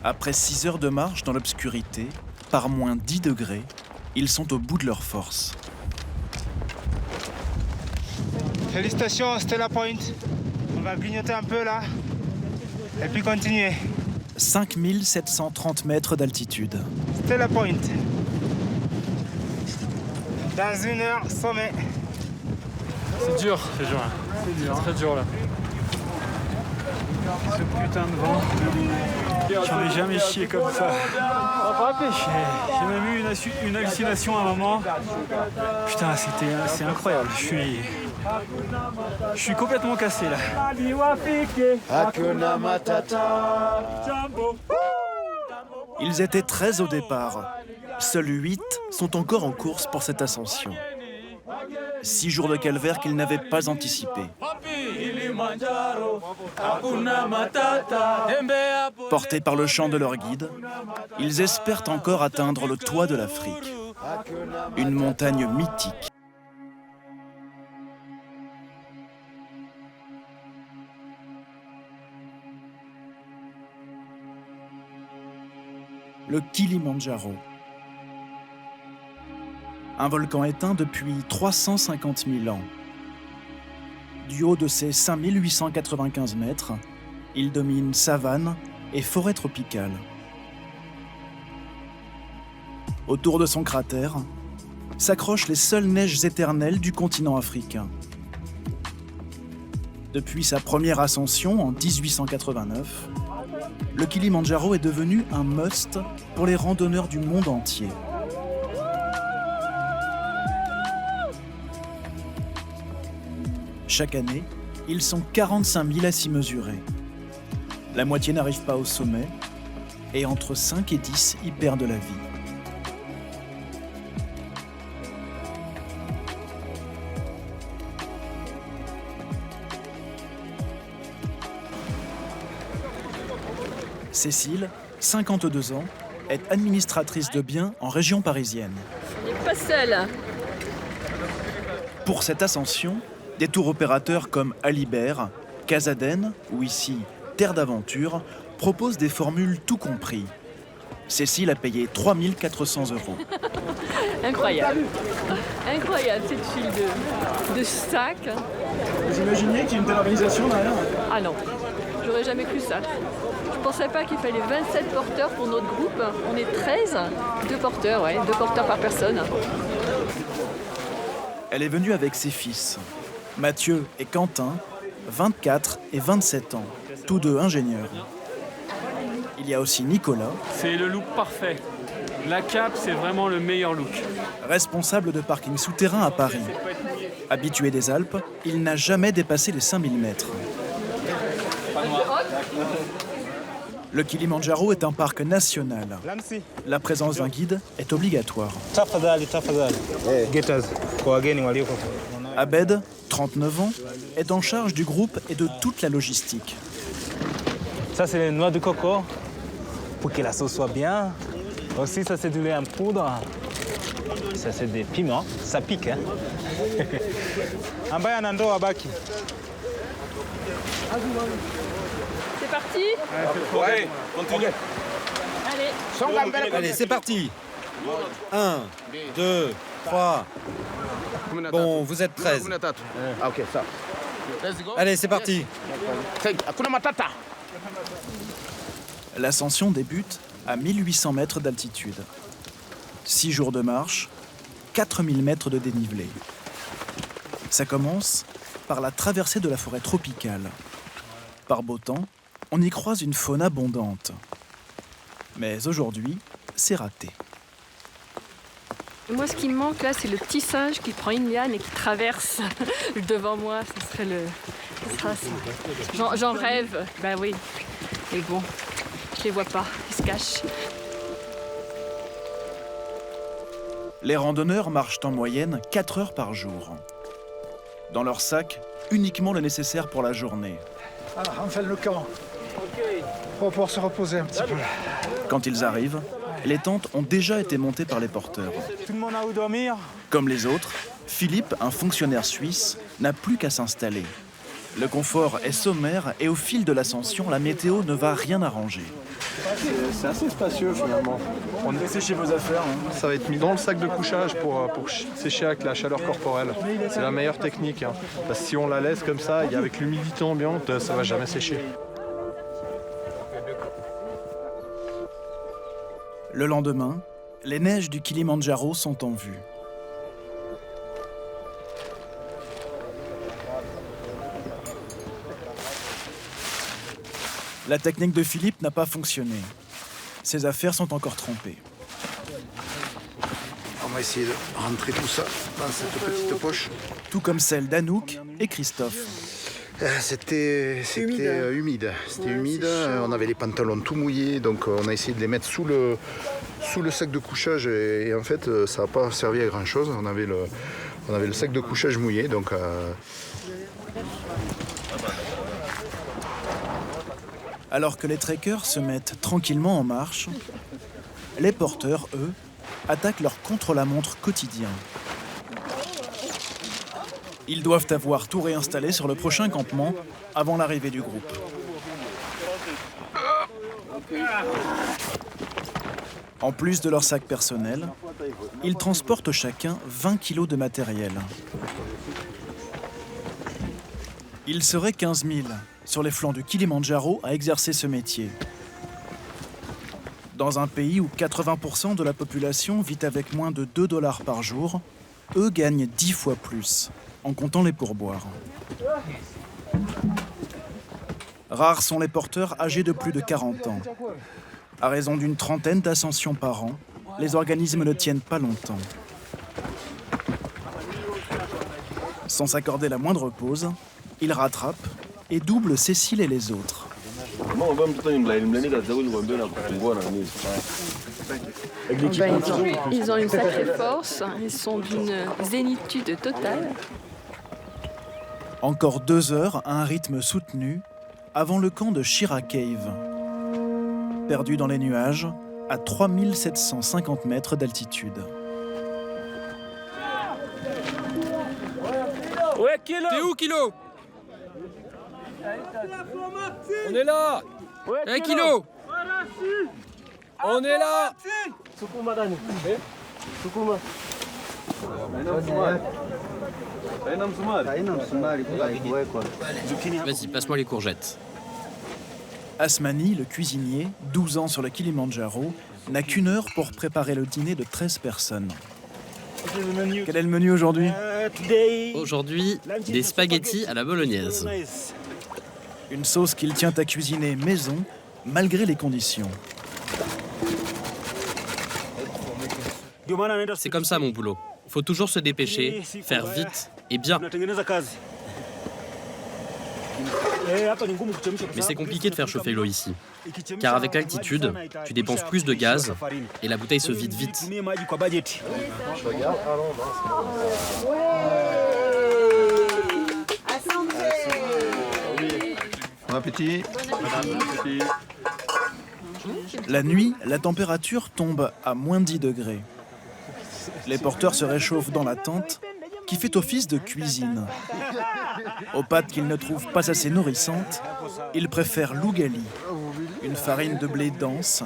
Après 6 heures de marche dans l'obscurité, par moins 10 degrés, ils sont au bout de leur force. Félicitations Stella Point. On va grignoter un peu là et puis continuer. 5730 mètres d'altitude. Stella Point. Dans 1 heure, sommet. C'est dur, hein. C'est dur, très dur là. Ce putain de vent. J'en ai jamais chié comme ça. J'ai même eu une hallucination à un moment. Putain, c'est incroyable. Je suis complètement cassé là. Ils étaient 13 au départ. Seuls 8 sont encore en course pour cette ascension. 6 jours de calvaire qu'ils n'avaient pas anticipés. Portés par le chant de leur guide, ils espèrent encore atteindre le toit de l'Afrique, une montagne mythique. Le Kilimandjaro. Un volcan éteint depuis 350 000 ans. Du haut de ses 5895 mètres, il domine savane et forêt tropicale. Autour de son cratère s'accrochent les seules neiges éternelles du continent africain. Depuis sa première ascension en 1889, le Kilimandjaro est devenu un must pour les randonneurs du monde entier. Chaque année, ils sont 45 000 à s'y mesurer. La moitié n'arrive pas au sommet et entre 5 et 10 y perdent la vie. Cécile, 52 ans, est administratrice de biens en région parisienne. Il n'est pas seul. Pour cette ascension, des tours opérateurs comme Alibert, Casaden ou ici Terre d'Aventure proposent des formules tout compris. Cécile a payé 3 400 €. Incroyable. Incroyable cette file de sacs. Vous imaginez qu'il y a une telle organisation derrière ? Ah non, j'aurais jamais cru ça. Je pensais pas qu'il fallait 27 porteurs pour notre groupe. On est 13, 2 porteurs, 2 porteurs par personne. Elle est venue avec ses fils, Mathieu et Quentin, 24 et 27 ans, tous deux ingénieurs. Il y a aussi Nicolas, C'est le look parfait. La cape, c'est vraiment le meilleur look. responsable de parking souterrain à Paris. Habitué des Alpes, il n'a jamais dépassé les 5000 mètres. Le Kilimandjaro est un parc national. La présence d'un guide est obligatoire. Abed, 39 ans, est en charge du groupe et de toute la logistique. Ça, c'est les noix de coco pour que la sauce soit bien. Aussi, ça, c'est du lait en poudre. Ça, c'est des piments. Ça pique, hein. Ambaye anando abaki. C'est parti ? Ouais, continue. Allez. Allez, c'est parti. 1, 2, 3. Bon, vous êtes 13. Ok, ça. Allez, c'est parti. Hakuna matata. L'ascension débute à 1800 mètres d'altitude. 6 jours de marche, 4000 mètres de dénivelé. Ça commence par la traversée de la forêt tropicale. Par beau temps, on y croise une faune abondante. Mais aujourd'hui, c'est raté. Moi, ce qui me manque là, c'est le petit singe qui prend une liane et qui traverse devant moi. Ce serait le. Ce sera ça. J'en rêve. Ben oui. Mais bon, je les vois pas. Ils se cachent. Les randonneurs marchent en moyenne 4 heures par jour. Dans leur sac, uniquement le nécessaire pour la journée. Alors, on fait le camp. On va pouvoir se reposer un petit peu. Quand ils arrivent, les tentes ont déjà été montées par les porteurs. Tout le monde a où dormir? Comme les autres, Philippe, un fonctionnaire suisse, n'a plus qu'à s'installer. Le confort est sommaire et au fil de l'ascension, la météo ne va rien arranger. C'est assez spacieux finalement. On devait sécher vos affaires. Hein. Ça va être mis dans le sac de couchage pour sécher avec la chaleur corporelle. C'est la meilleure technique. Hein. Parce que si on la laisse comme ça, et avec l'humidité ambiante, ça va jamais sécher. Le lendemain, les neiges du Kilimandjaro sont en vue. La technique de Philippe n'a pas fonctionné. Ses affaires sont encore trempées. On va essayer de rentrer tout ça dans cette petite poche. Tout comme celle d'Anouk et Christophe. C'était humide. C'était humide. On avait les pantalons tout mouillés, donc on a essayé de les mettre sous le sac de couchage et en fait ça n'a pas servi à grand chose. On avait le sac de couchage mouillé, donc. Alors que les trekkers se mettent tranquillement en marche, les porteurs, eux, attaquent leur contre-la-montre quotidien. Ils doivent avoir tout réinstallé sur le prochain campement avant l'arrivée du groupe. En plus de leur sac personnel, ils transportent chacun 20 kilos de matériel. Ils seraient 15 000 sur les flancs du Kilimandjaro à exercer ce métier. Dans un pays où 80% de la population vit avec moins de 2 $ par jour, eux gagnent 10 fois plus, en comptant les pourboires. Rares sont les porteurs âgés de plus de 40 ans. À raison d'une trentaine d'ascensions par an, les organismes ne tiennent pas longtemps. Sans s'accorder la moindre pause, ils rattrapent et doublent Cécile et les autres. Ils ont une sacrée force, ils sont d'une zénitude totale. Encore 2 heures à un rythme soutenu avant le camp de Shira Cave. Perdu dans les nuages, à 3750 mètres d'altitude. Ouais, Kilo. T'es où, Kilo? On est là. Ouais, Kilo. On est là. Vas-y, passe-moi les courgettes. Asmani, le cuisinier, 12 ans sur le Kilimandjaro, n'a qu'une heure pour préparer le dîner de 13 personnes. Quel est le menu aujourd'hui? Aujourd'hui, des spaghettis à la bolognaise. Une sauce qu'il tient à cuisiner maison, malgré les conditions. C'est comme ça mon boulot. Faut toujours se dépêcher, faire vite et bien. Mais c'est compliqué de faire chauffer l'eau ici. Car avec l'altitude, tu dépenses plus de gaz et la bouteille se vide vite. Bon appétit. La nuit, la température tombe à moins 10 degrés. Les porteurs se réchauffent dans la tente, qui fait office de cuisine. Aux pâtes qu'ils ne trouvent pas assez nourrissantes, ils préfèrent l'ougali, une farine de blé dense,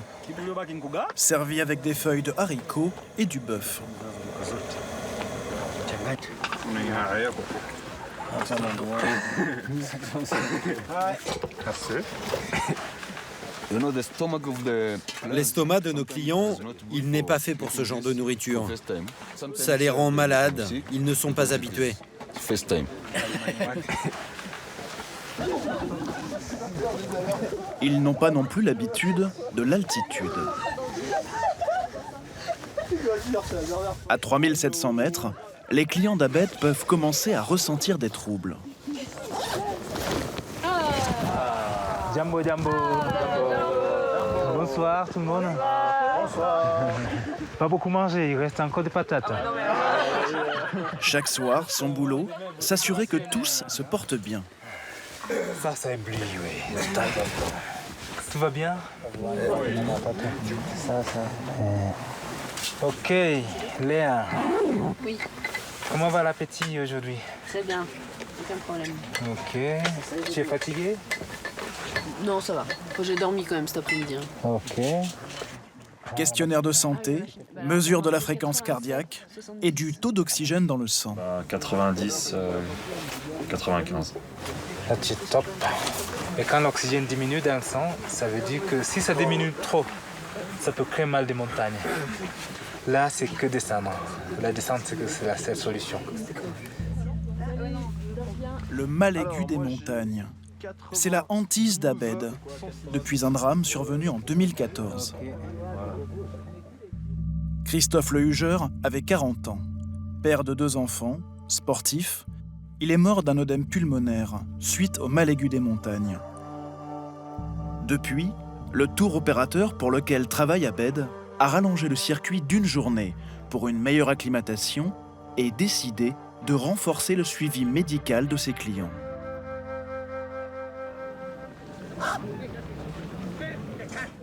servie avec des feuilles de haricots et du bœuf. L'estomac de nos clients, il n'est pas fait pour ce genre de nourriture. Ça les rend malades, ils ne sont pas habitués. Ils n'ont pas non plus l'habitude de l'altitude. À 3700 mètres, les clients d'Abed peuvent commencer à ressentir des troubles. Jambo, jambo. Bonsoir tout le monde. Bonsoir. Pas beaucoup mangé, il reste encore des patates. Chaque soir, son boulot, s'assurer que tous se portent bien. Ça, c'est un blis, oui. Tout va bien? Ok, Léa. Oui, Comment va l'appétit aujourd'hui? très bien. aucun problème. Ok. Tu es fatigué? Non, ça va. J'ai dormi quand même cet après-midi. Ok. Questionnaire de santé, mesure de la fréquence cardiaque et du taux d'oxygène dans le sang. 90, 95. Là, tu es top. Et quand l'oxygène diminue dans le sang, ça veut dire que si ça diminue trop, ça peut créer mal des montagnes. Là, c'est que descendre. La descente, c'est la seule solution. Le mal aigu des montagnes. C'est la hantise d'Abed, depuis un drame survenu en 2014. Christophe Le Hugeur avait 40 ans, père de 2 enfants, sportif. Il est mort d'un œdème pulmonaire suite au mal aigu des montagnes. Depuis, le tour opérateur pour lequel travaille Abed a rallongé le circuit d'1 journée pour une meilleure acclimatation et décidé de renforcer le suivi médical de ses clients.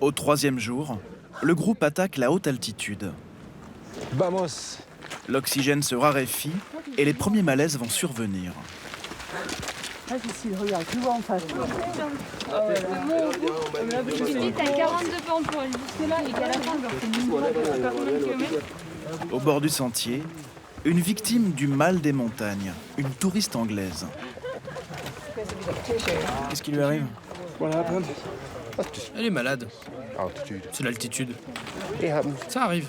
Au 3e jour, le groupe attaque la haute altitude. Vamos. L'oxygène se raréfie et les premiers malaises vont survenir. Regarde, tu vois en face. Tu dis t'as 42 pentes pour aller jusque là et qu'à la fin, genre, c'est une droite de je sais pas combien de kilomètres. Au bord du sentier, une victime du mal des montagnes, une touriste anglaise. Qu'est-ce qui lui arrive? Elle est malade. C'est l'altitude. Ça arrive.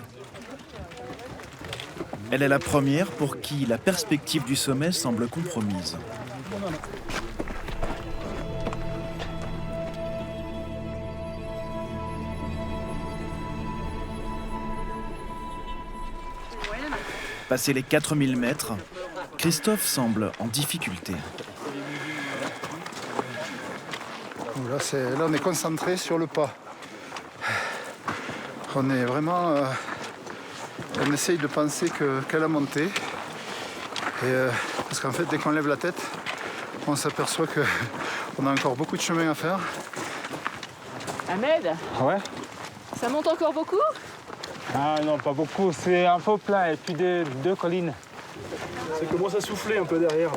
Elle est la première pour qui la perspective du sommet semble compromise. Passé les 4000 mètres, Christophe semble en difficulté. Là, on est concentré sur le pas. On est vraiment... on essaye de penser qu'à la montée. Parce qu'en fait, dès qu'on lève la tête, on s'aperçoit qu'on a encore beaucoup de chemin à faire. Ahmed? Ouais? Ça monte encore beaucoup? Ah non, pas beaucoup. C'est un peu plat et puis 2 collines. Ça commence à souffler un peu derrière.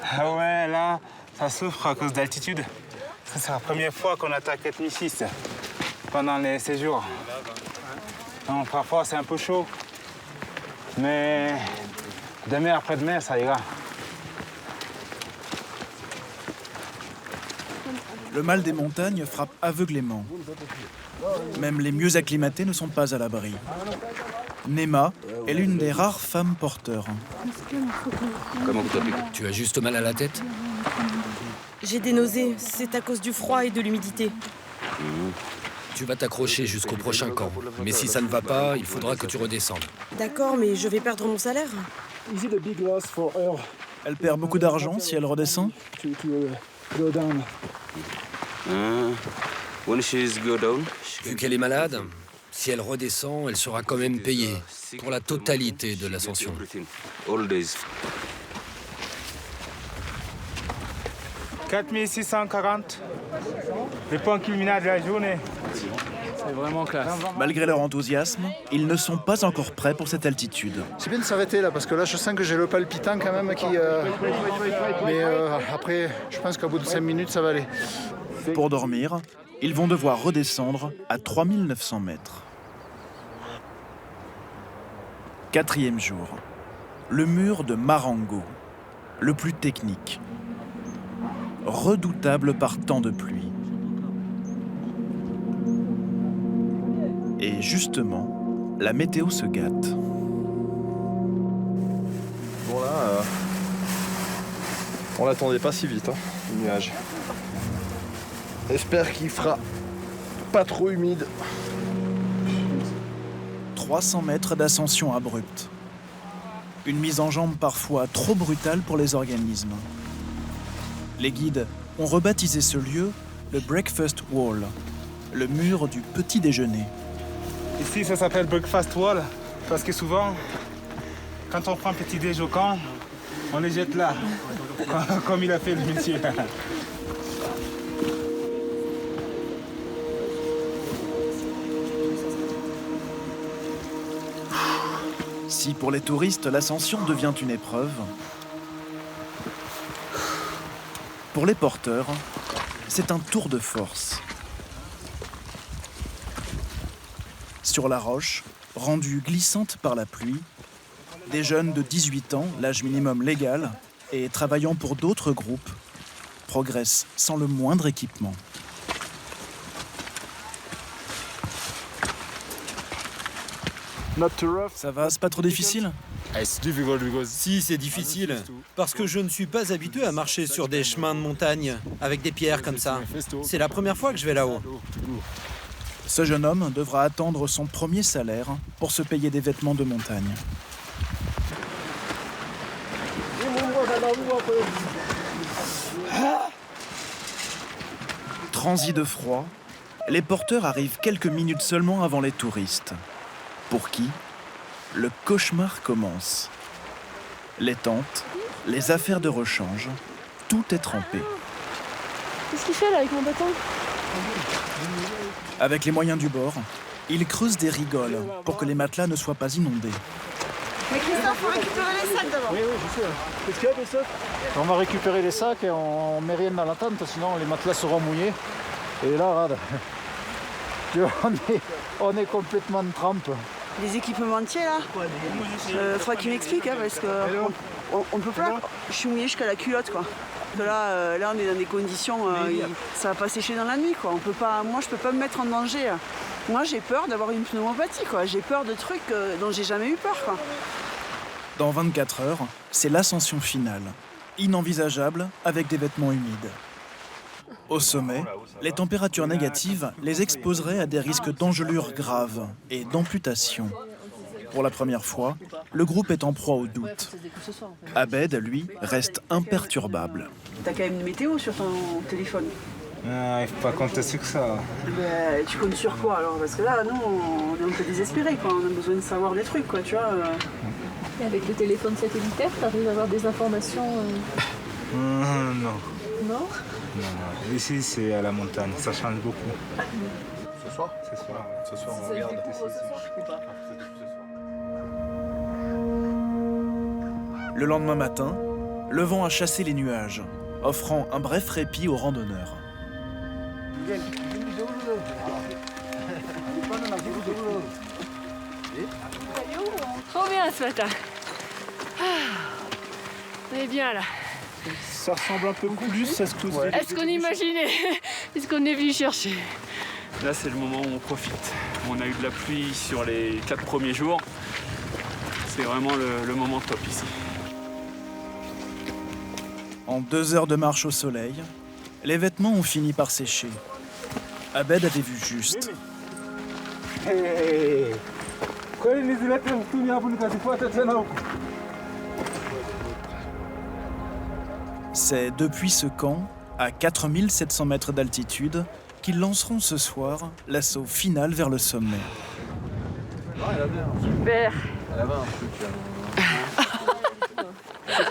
Ah ouais, là, ça souffre à cause d'altitude. C'est la première fois qu'on attaque 4006 pendant les séjours. Donc parfois c'est un peu chaud, mais demain après-demain ça ira. Le mal des montagnes frappe aveuglément. Même les mieux acclimatés ne sont pas à l'abri. Nema est l'une des rares femmes porteurs. Comment vous t'appelez? Tu as juste mal à la tête? J'ai des nausées. C'est à cause du froid et de l'humidité. Tu vas t'accrocher jusqu'au prochain camp. Mais si ça ne va pas, il faudra que tu redescendes. D'accord, mais je vais perdre mon salaire. Elle perd beaucoup d'argent si elle redescend. Vu qu'elle est malade, si elle redescend, elle sera quand même payée pour la totalité de l'ascension. 4640, les points culminants de la journée. C'est vraiment classe. Malgré leur enthousiasme, ils ne sont pas encore prêts pour cette altitude. C'est bien de s'arrêter là, parce que là, je sens que j'ai le palpitant quand même qui... Mais après, je pense qu'au bout de 5 minutes, ça va aller. Pour dormir, ils vont devoir redescendre à 3900 mètres. 4e jour. Le mur de Marengo, le plus technique. Redoutable par temps de pluie. Et justement, la météo se gâte. Bon là, on l'attendait pas si vite, le nuage. J'espère qu'il fera pas trop humide. 300 mètres d'ascension abrupte. Une mise en jambe parfois trop brutale pour les organismes. Les guides ont rebaptisé ce lieu le Breakfast Wall, le mur du petit déjeuner. Ici, ça s'appelle Breakfast Wall parce que souvent, quand on prend petit déj au camp, on les jette là, comme il a fait le monsieur. Si pour les touristes, l'ascension devient une épreuve, Pour les porteurs, c'est un tour de force. Sur la roche, rendue glissante par la pluie, des jeunes de 18 ans, l'âge minimum légal, et travaillant pour d'autres groupes, progressent sans le moindre équipement. Ça va, c'est pas trop difficile? Si, c'est difficile, parce que je ne suis pas habitué à marcher sur des chemins de montagne, avec des pierres comme ça. C'est la première fois que je vais là-haut. Ce jeune homme devra attendre son premier salaire pour se payer des vêtements de montagne. Transis de froid, les porteurs arrivent quelques minutes seulement avant les touristes. Pour qui, le cauchemar commence. Les tentes, les affaires de rechange, tout est trempé. Qu'est-ce qu'il fait là avec mon bâton? Avec les moyens du bord, il creuse des rigoles pour que les matelas ne soient pas inondés. Mais Christophe, faut récupérer les sacs d'abord. Oui, je sais. Qu'est-ce qu'il y a, Christophe? On va récupérer les sacs et on met rien dans la tente, sinon les matelas seront mouillés. Et là, regarde, on est complètement en trempe. Les équipementiers là, faudra qu'ils m'expliquent parce que on peut pas. Je suis mouillée jusqu'à la culotte quoi. Là, on est dans des conditions, ça va pas sécher dans la nuit quoi. On peut pas, moi je peux pas me mettre en danger. Moi j'ai peur d'avoir une pneumopathie quoi. J'ai peur de trucs dont j'ai jamais eu peur quoi. Dans 24 heures, c'est l'ascension finale, inenvisageable avec des vêtements humides. Au sommet, les températures négatives les exposeraient à des risques d'engelures graves et d'amputation. Pour la première fois, le groupe est en proie au doute. Abed, lui, reste imperturbable. T'as quand même une météo sur ton téléphone. Il faut pas compter sur ça. Ben, tu comptes sur quoi alors? Parce que là, nous, on est un peu désespérés quoi. On a besoin de savoir des trucs quoi, tu vois. Et avec le téléphone satellitaire, t'arrives à avoir des informations Non. Non? Non. Ici, c'est à la montagne. Ça change beaucoup. Ce soir? Ce soir, on regarde. Le lendemain matin, le vent a chassé les nuages, offrant un bref répit aux randonneurs. Trop bien ce matin. On est bien là. Ça ressemble un peu plus à ce que vous avez. Est-ce qu'on imaginait? Est-ce qu'on est venu chercher? Là, c'est le moment où on profite. On a eu de la pluie sur les 4 premiers jours. C'est vraiment le moment top ici. En 2 heures de marche au soleil, les vêtements ont fini par sécher. Abed avait vu juste. C'est depuis ce camp, à 4700 mètres d'altitude, qu'ils lanceront ce soir l'assaut final vers le sommet. Super.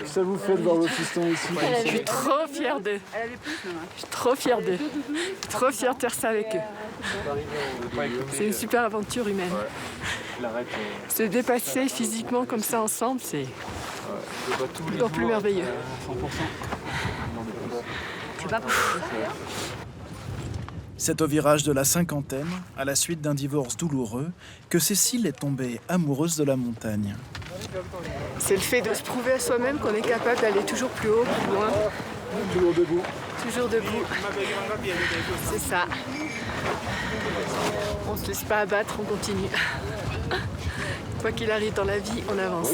Ça vous fait de voir vos pistons ici? Je suis trop fière d'eux. Je suis trop fière d'eux. Trop fière de faire ça avec eux. C'est une super aventure humaine. Se dépasser physiquement comme ça ensemble, c'est encore plus merveilleux. C'est pas possible. C'est au virage de la cinquantaine, à la suite d'un divorce douloureux, que Cécile est tombée amoureuse de la montagne. C'est le fait de se prouver à soi-même qu'on est capable d'aller toujours plus haut, plus loin. Toujours debout. Toujours debout. C'est ça. On se laisse pas abattre, on continue. Quoi qu'il arrive dans la vie, on avance.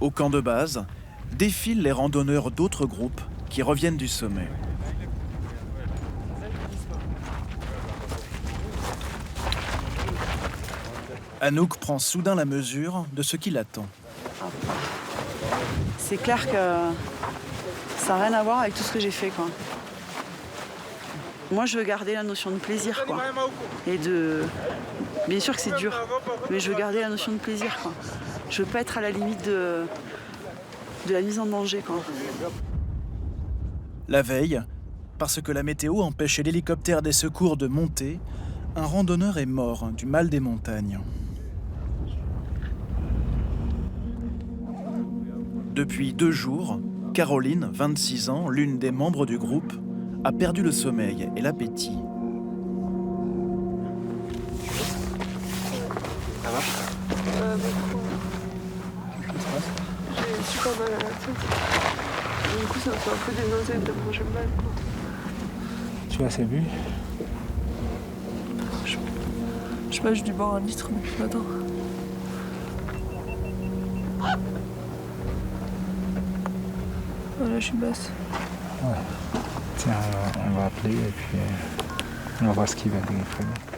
Au camp de base, défilent les randonneurs d'autres groupes qui reviennent du sommet. Anouk prend soudain la mesure de ce qui l'attend. C'est clair que ça n'a rien à voir avec tout ce que j'ai fait quoi. Moi je veux garder la notion de plaisir quoi. Et de... Bien sûr que c'est dur, mais je veux garder la notion de plaisir quoi. Je veux pas être à la limite de la mise en danger quoi. La veille, parce que la météo empêchait l'hélicoptère des secours de monter, un randonneur est mort du mal des montagnes. Depuis 2 jours, Caroline, 26 ans, l'une des membres du groupe, a perdu le sommeil et l'appétit. Ça va? J'ai super mal à la tête. Du coup, ça me fait un peu des nausées de manger mal. Tu as assez bu? Je sais pas, j'ai dû boire 1 litre depuis ce matin. Voilà, je suis basse. Ouais. Tiens, on va appeler et puis on va voir ce qu'il va dire.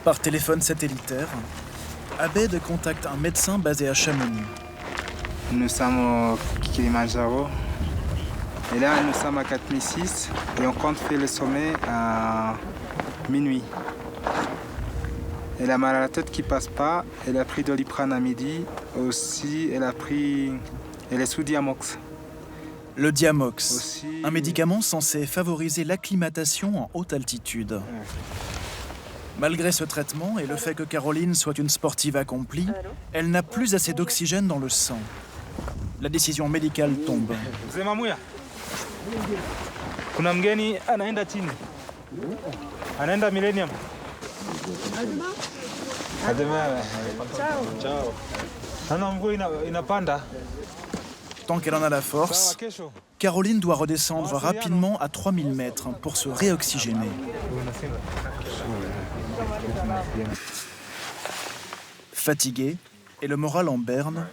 Par téléphone satellitaire, Abed contacte un médecin basé à Chamonix. Nous sommes au Kilimanjaro. Et là, nous sommes à 4006 et on compte faire le sommet à minuit. Elle a mal à la tête qui passe pas. Elle a pris Doliprane à midi. Aussi, elle est sous Diamox. Le Diamox, un médicament censé favoriser l'acclimatation en haute altitude. Malgré ce traitement et le fait que Caroline soit une sportive accomplie, elle n'a plus assez d'oxygène dans le sang. La décision médicale tombe. Kuna mgeni anaenda chini. Anaenda Millennium. À demain. Ciao. Ciao. Mvua inapanda. Tant qu'elle en a la force, Caroline doit redescendre rapidement à 3000 mètres pour se réoxygéner. Fatiguée et le moral en berne,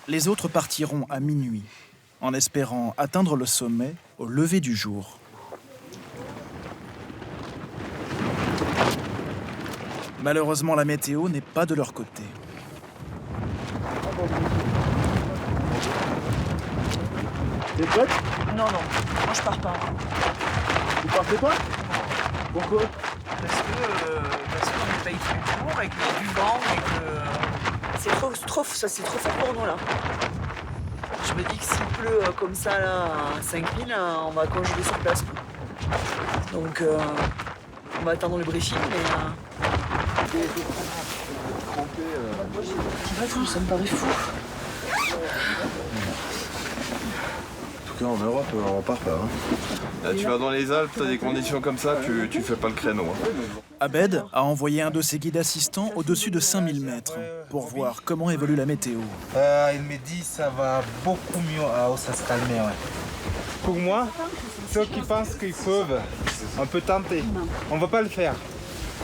les autres partiront à minuit, en espérant atteindre le sommet au lever du jour. Malheureusement, la météo n'est pas de leur côté. T'es prête? Non, moi je pars pas. Vous partez pas? Pourquoi? Parce qu'on paye tout le jour et qu'il y a du vent et que c'est trop fort pour nous là. Je me dis que s'il pleut comme ça là, à 5000, on va congeler sur place. Donc on va attendre le briefing mais... Attends, ça me paraît fou. En tout cas, en Europe, on part pas. Là, tu vas dans les Alpes, t'as des conditions comme ça, tu fais pas le créneau. Abed a envoyé un de ses guides assistants au-dessus de 5000 mètres pour voir comment évolue la météo. Il me dit que ça va beaucoup mieux à où ça se calmer. Ouais. Pour moi, ceux qui pensent qu'ils peuvent, on peut tenter. On va pas le faire.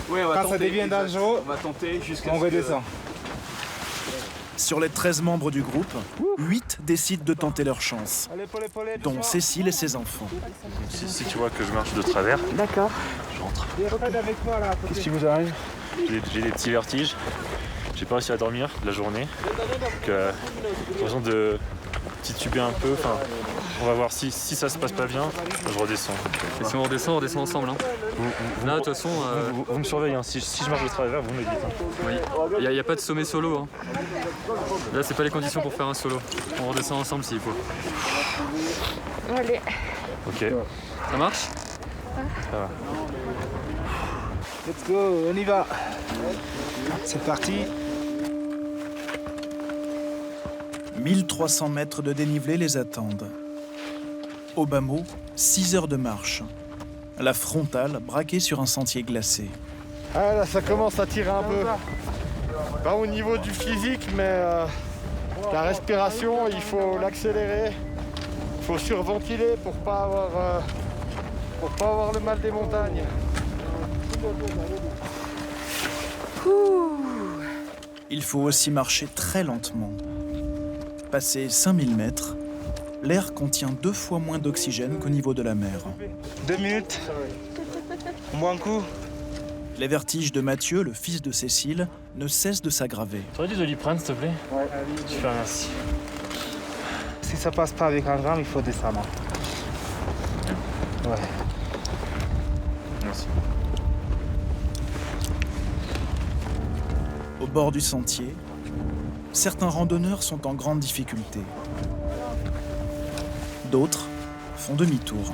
Ouais, quand ça devient dangereux, on va tenter jusqu'à on redescend. Sur les 13 membres du groupe, 8 décident de tenter leur chance, dont Cécile et ses enfants. Si tu vois que je marche de travers, d'accord, je rentre. Qu'est-ce qui vous arrive? J'ai des petits vertiges. J'ai pas réussi à dormir la journée. Donc, j'ai l'impression de tituber un peu. Enfin, on va voir si ça se passe pas bien, je redescends. Et si on redescend ensemble. Hein. Là, de toute façon... Vous me surveillez, hein. Si je marche de travers, vous me le dites. Hein. Oui, il n'y a pas de sommet solo. Hein. Là, c'est pas les conditions pour faire un solo. On redescend ensemble s'il faut. Allez. Ok. Ça marche? Ça va. Let's go, on y va. C'est parti. 1300 mètres de dénivelé les attendent. Au bas mot, 6 heures de marche. La frontale braquée sur un sentier glacé. Ah là, ça commence à tirer un peu. Pas au niveau du physique, mais la respiration, il faut l'accélérer. Il faut surventiler pour pas avoir le mal des montagnes. Il faut aussi marcher très lentement. Passé 5000 mètres, l'air contient 2 fois moins d'oxygène qu'au niveau de la mer. 2 minutes. On boit un coup. Les vertiges de Mathieu, le fils de Cécile, ne cessent de s'aggraver. Tu aurais du Doliprane, s'il te plaît? Ouais. Super, merci. Si ça passe pas avec un gramme, il faut descendre. Ouais. Merci. Au bord du sentier, certains randonneurs sont en grande difficulté. D'autres font demi-tour.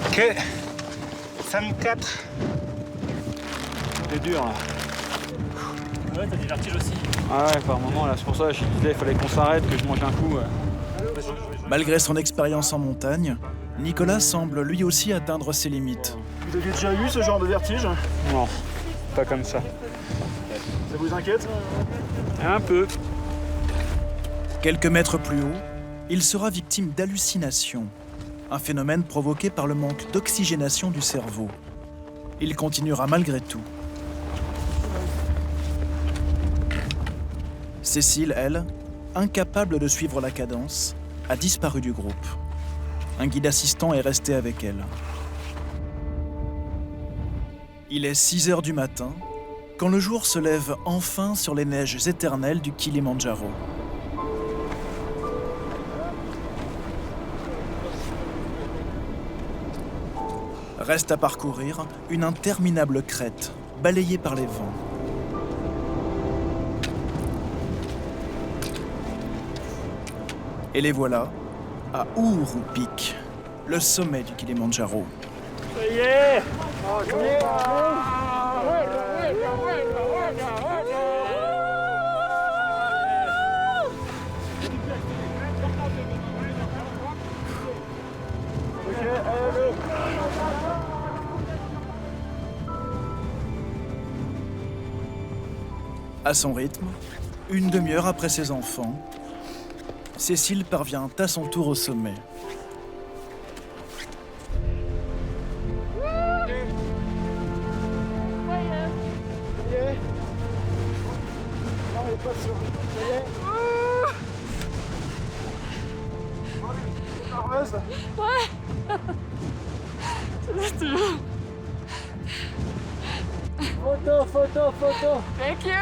Ok. 5-4. C'est dur là. Ouais, t'as des vertiges aussi. Ah ouais, par moment là, c'est pour ça que je disais il fallait qu'on s'arrête, que je mange un coup. Malgré son expérience en montagne, Nicolas semble lui aussi atteindre ses limites. Vous aviez déjà eu ce genre de vertige? Non, pas comme ça. Ça vous inquiète? Un peu. Quelques mètres plus haut, il sera victime d'hallucinations, un phénomène provoqué par le manque d'oxygénation du cerveau. Il continuera malgré tout. Cécile, elle, incapable de suivre la cadence, a disparu du groupe. Un guide assistant est resté avec elle. Il est 6 heures du matin, quand le jour se lève enfin sur les neiges éternelles du Kilimandjaro. Reste à parcourir une interminable crête, balayée par les vents. Et les voilà à Uhuru Peak, le sommet du Kilimandjaro. Ça y est! À son rythme, une demi-heure après ses enfants, Cécile parvient à son tour au sommet. Ouais. C'est toujours. Photo. Thank you.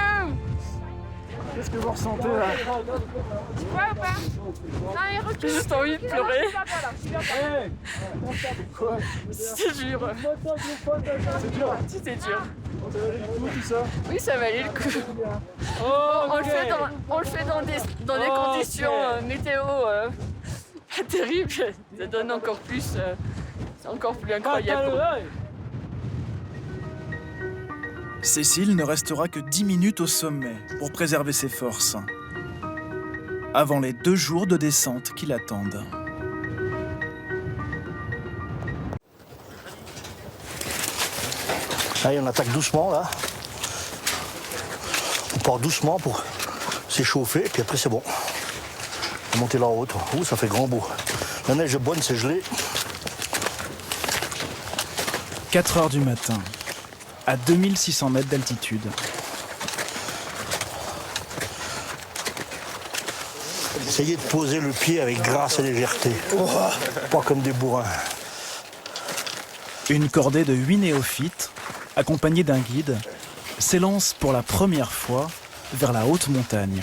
Qu'est-ce que vous ressentez là? Tu vois ou pas? Non, il recule. J'ai juste envie de pleurer. Quoi? C'est dur. C'est dur. C'était dur. Ça valait le coup tout ça? Oui, ça valait le coup. On le fait dans des conditions météo pas terribles. Ça donne encore plus. C'est encore plus incroyable. Cécile ne restera que 10 minutes au sommet pour préserver ses forces, avant les 2 jours de descente qui l'attendent. Allez, on attaque doucement là. On part doucement pour s'échauffer, et puis après c'est bon. On va monter là en haut. Ouh, ça fait grand beau. La neige est bonne, c'est gelé. 4 heures du matin, à 2600 mètres d'altitude. Essayez de poser le pied avec grâce et légèreté. Pas comme des bourrins. Une cordée de 8 néophytes, accompagnés d'un guide, s'élance pour la première fois vers la haute montagne.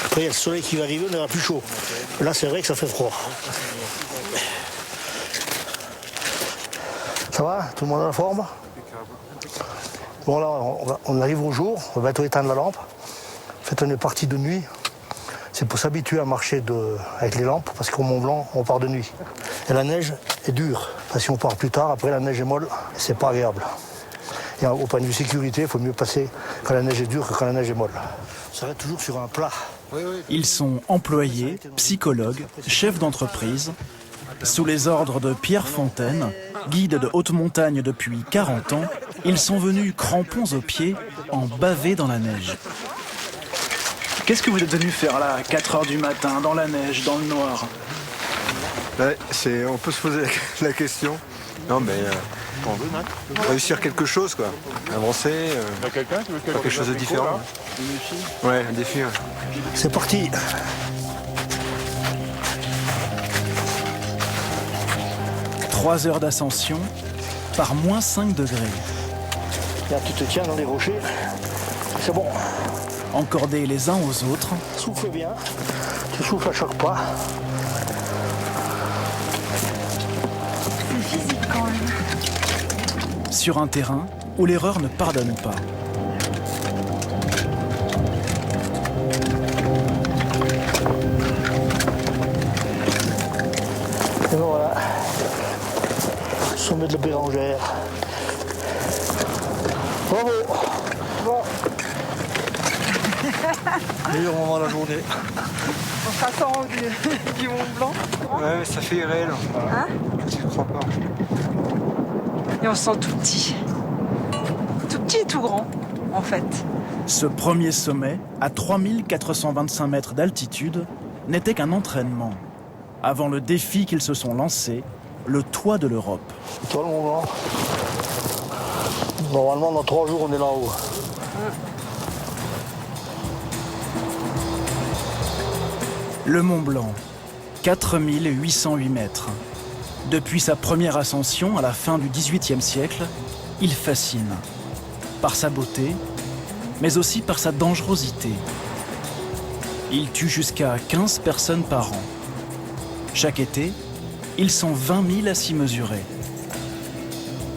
Après, il y a le soleil qui va arriver, on aura plus chaud. Là, c'est vrai que ça fait froid. Ça va? Tout le monde a la forme? Bon, là, on arrive au jour, on va bientôt éteindre la lampe. En fait, on est parti de nuit. C'est pour s'habituer à marcher avec les lampes, parce qu'au Mont Blanc, on part de nuit. Et la neige est dure. Enfin, si on part plus tard, après la neige est molle, c'est pas agréable. Et au point de vue sécurité, il faut mieux passer quand la neige est dure que quand la neige est molle. On s'arrête toujours sur un plat. Ils sont employés, psychologues, chefs d'entreprise, sous les ordres de Pierre Fontaine, guide de haute montagne depuis 40 ans. Ils sont venus crampons aux pieds, en bavés dans la neige. Qu'est-ce que vous êtes venu faire là, à 4 heures du matin, dans la neige, dans le noir? Ouais, on peut se poser la question. Non, mais on veut réussir quelque chose, quoi. Avancer, faire quelque chose de différent. Ouais, un défi. Ouais. C'est parti. Trois heures d'ascension, par moins 5 degrés. Là, tu te tiens dans les rochers. C'est bon. Encordés les uns aux autres. Souffle bien. Tu souffles à chaque pas. C'est physique quand même. Sur un terrain où l'erreur ne pardonne pas. Et voilà. Sommet de la Bérengère. Bravo. Bon. Meilleur moment de la journée. On sera sans du Mont Blanc. Ouais, mais ça fait irréel. Hein? Je crois pas. Et on se sent tout petit. Tout petit et tout grand, en fait. Ce premier sommet, à 3425 mètres d'altitude, n'était qu'un entraînement. Avant le défi qu'ils se sont lancés, le toit de l'Europe. Toi, le Mont Blanc. Normalement, dans 3 jours, on est là-haut. Le Mont Blanc, 4808 mètres. Depuis sa première ascension à la fin du XVIIIe siècle, il fascine. Par sa beauté, mais aussi par sa dangerosité. Il tue jusqu'à 15 personnes par an. Chaque été, ils sont 20 000 à s'y mesurer.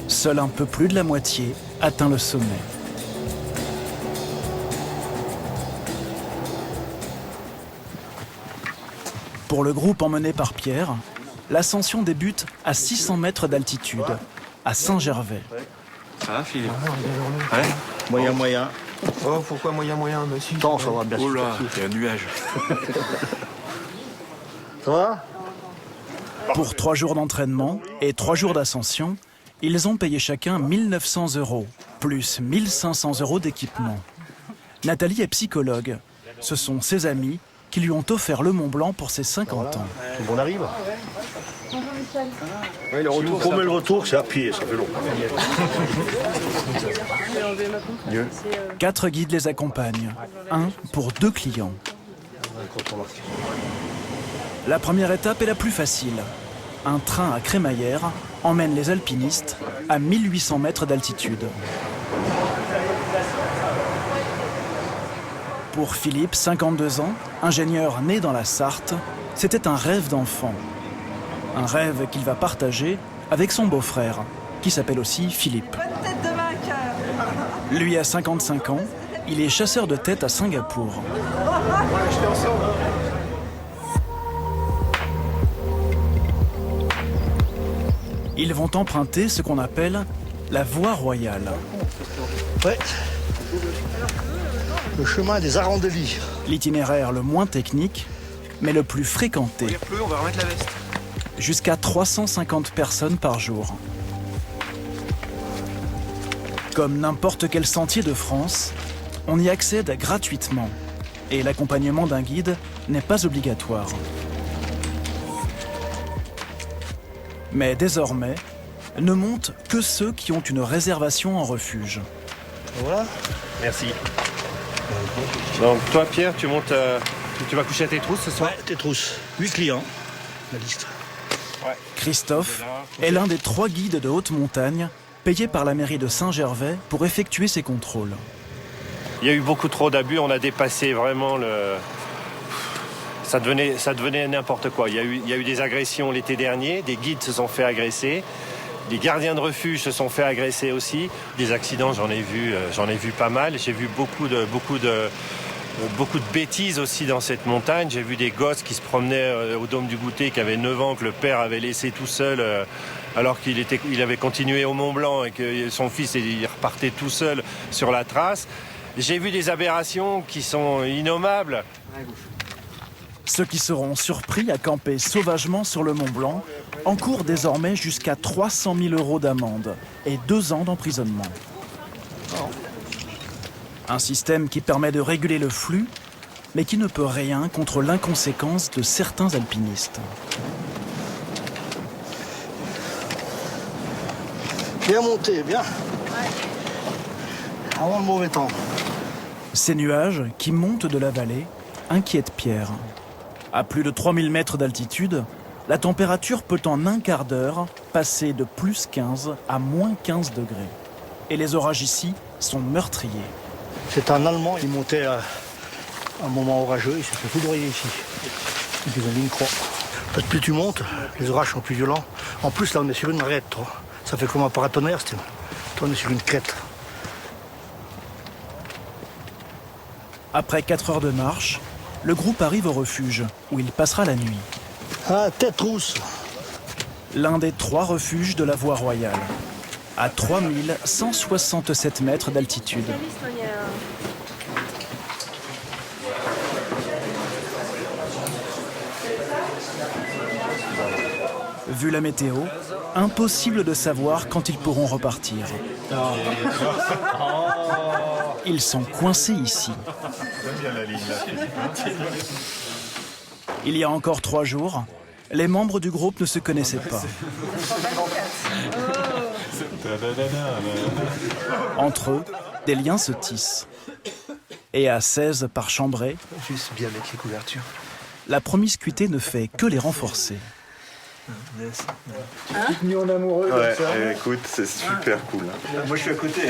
Seul un peu plus de la moitié atteint le sommet. Pour le groupe emmené par Pierre, l'ascension débute à 600 mètres d'altitude, à Saint-Gervais. Ça va, Philippe? Ouais. Moyen. Oh, pourquoi moyen? Mais si. Attends, ça va bien. Oh là, il y a un nuage. Ça va? Pour 3 jours d'entraînement et 3 jours d'ascension, ils ont payé chacun 1 900 €, plus 1 500 € d'équipement. Nathalie est psychologue. Ce sont ses amis qui lui ont offert le Mont Blanc pour ses 50 ans. On arrive. Bonjour Michel. Oui, le retour, si le retour, c'est à pied, ça fait long. 4 guides les accompagnent, 1 pour 2 clients. La première étape est la plus facile. Un train à crémaillère emmène les alpinistes à 1800 mètres d'altitude. Pour Philippe, 52 ans, ingénieur né dans la Sarthe, c'était un rêve d'enfant. Un rêve qu'il va partager avec son beau-frère, qui s'appelle aussi Philippe. Bonne tête de vainqueur. Lui a 55 ans, il est chasseur de tête à Singapour. Ils vont emprunter ce qu'on appelle la voie royale. Ouais. Le chemin des Arandelis. L'itinéraire le moins technique, mais le plus fréquenté. Il pleut, on va remettre la veste. Jusqu'à 350 personnes par jour. Comme n'importe quel sentier de France, on y accède gratuitement et l'accompagnement d'un guide n'est pas obligatoire. Mais désormais, ne montent que ceux qui ont une réservation en refuge. Voilà. Merci. Donc toi, Pierre, tu montes, tu vas coucher à tes trousses ce soir? Ouais, tes trousses. 8 clients, la liste. Ouais. Christophe est l'un des 3 guides de haute montagne payés par la mairie de Saint-Gervais pour effectuer ces contrôles. Il y a eu beaucoup trop d'abus, on a dépassé vraiment le... Ça devenait n'importe quoi. Il y a eu des agressions l'été dernier, des guides se sont fait agresser, des gardiens de refuge se sont fait agresser aussi. Des accidents, j'en ai vu pas mal. J'ai vu beaucoup de bêtises aussi dans cette montagne. J'ai vu des gosses qui se promenaient au Dôme du Goûter, qui avaient 9 ans, que le père avait laissé tout seul alors qu'il avait continué au Mont Blanc et que son fils il repartait tout seul sur la trace. J'ai vu des aberrations qui sont innommables. Ceux qui seront surpris à camper sauvagement sur le Mont Blanc encourent désormais jusqu'à 300 000 € d'amende et 2 ans d'emprisonnement. Un système qui permet de réguler le flux, mais qui ne peut rien contre l'inconséquence de certains alpinistes. Bien monté, bien. Avant le mauvais temps. Ces nuages qui montent de la vallée inquiètent Pierre. À plus de 3000 mètres d'altitude, la température peut en un quart d'heure passer de plus 15 à moins 15 degrés. Et les orages ici sont meurtriers. C'est un Allemand, il montait à un moment orageux, il s'est fait foudroyer ici. Et puis il a mis une croix. En fait, plus tu montes, les orages sont plus violents. En plus, là, on est sur une arête, toi. Ça fait comme un paratonnerre, toi, on est sur une crête. Après 4 heures de marche, le groupe arrive au refuge, où il passera la nuit. Ah, tête rousse. L'un des 3 refuges de la voie royale, à 3167 mètres d'altitude. Vu la météo, impossible de savoir quand ils pourront repartir. Ils sont coincés ici. Il y a encore 3 jours, les membres du groupe ne se connaissaient pas. Entre eux, des liens se tissent. Et à 16 par chambrée, juste bien mettre les couvertures. La promiscuité ne fait que les renforcer. Petite nuit en amoureux Ouais, comme ça. écoute, c'est super cool. Moi je suis à côté.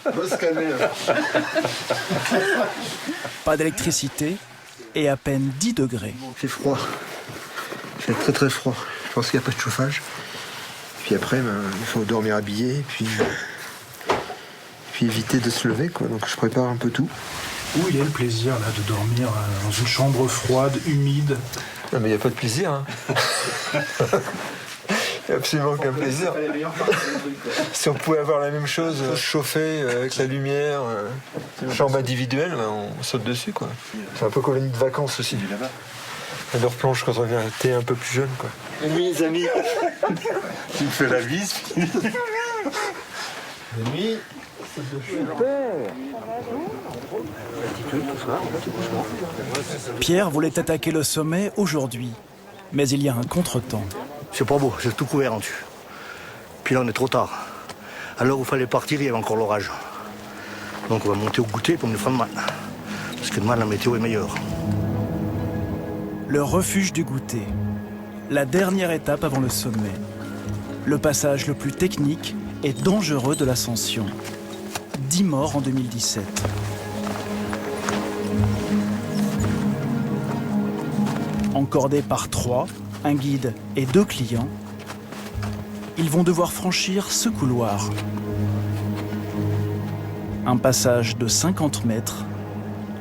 On va se calmer. Pas d'électricité et à peine 10 degrés. C'est froid. C'est très très froid. Je pense qu'il n'y a pas de chauffage. Puis après, il faut dormir habillé, puis éviter de se lever, quoi. Donc je prépare un peu tout. Où il est le plaisir là de dormir dans une chambre froide, humide? Non mais il n'y a pas de plaisir. Hein. Il n'y a absolument aucun plaisir. Si on pouvait avoir la même chose, chauffer avec la lumière, chambre individuelle, on saute dessus, quoi. C'est un peu colonie de vacances aussi. On leur planche quand on était un peu plus jeune, quoi. Mes amis. Tu me fais la bise. Amis. Pierre voulait attaquer le sommet aujourd'hui, mais il y a un contretemps. C'est pas beau, c'est tout couvert en dessus. Puis là on est trop tard. À l'heure où il fallait partir, il y avait encore l'orage. Donc on va monter au goûter pour me faire mal. Parce que demain la météo est meilleure. Le refuge du goûter. La dernière étape avant le sommet. Le passage le plus technique et dangereux de l'ascension. 10 morts en 2017. Encordés par 3, un guide et 2 clients, ils vont devoir franchir ce couloir. Un passage de 50 mètres,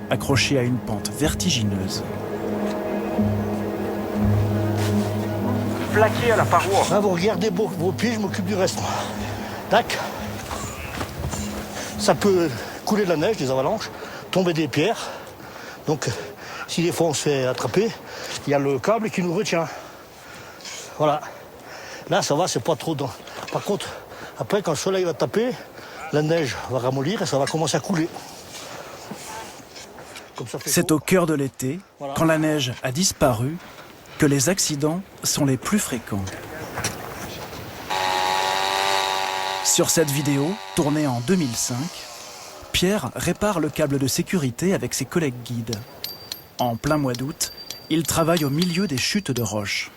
accroché à une pente vertigineuse. Plaqué à la paroi. Là, vous regardez vos pieds, je m'occupe du reste. Tac. Ça peut couler de la neige, des avalanches, tomber des pierres. Donc, si des fois on se fait attraper, il y a le câble qui nous retient. Voilà. Là, ça va, c'est pas trop dans. Par contre, après, quand le soleil va taper, la neige va ramollir et ça va commencer à couler. C'est au cœur de l'été, quand la neige a disparu, que les accidents sont les plus fréquents. Sur cette vidéo, tournée en 2005, Pierre répare le câble de sécurité avec ses collègues guides. En plein mois d'août, il travaille au milieu des chutes de roches.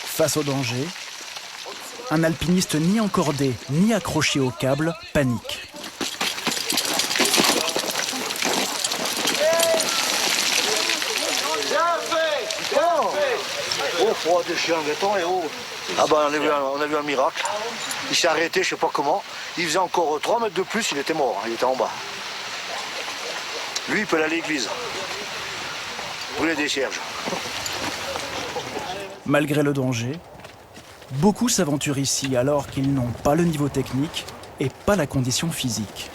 Face au danger, un alpiniste ni encordé ni accroché au câble panique. Oh, des chiens béton et oh. Ah ben on a vu un miracle. Il s'est arrêté, je sais pas comment. Il faisait encore 3 mètres de plus, il était mort, il était en bas. Lui, il peut aller à l'église. Brûler des cierges. Malgré le danger, beaucoup s'aventurent ici alors qu'ils n'ont pas le niveau technique et pas la condition physique.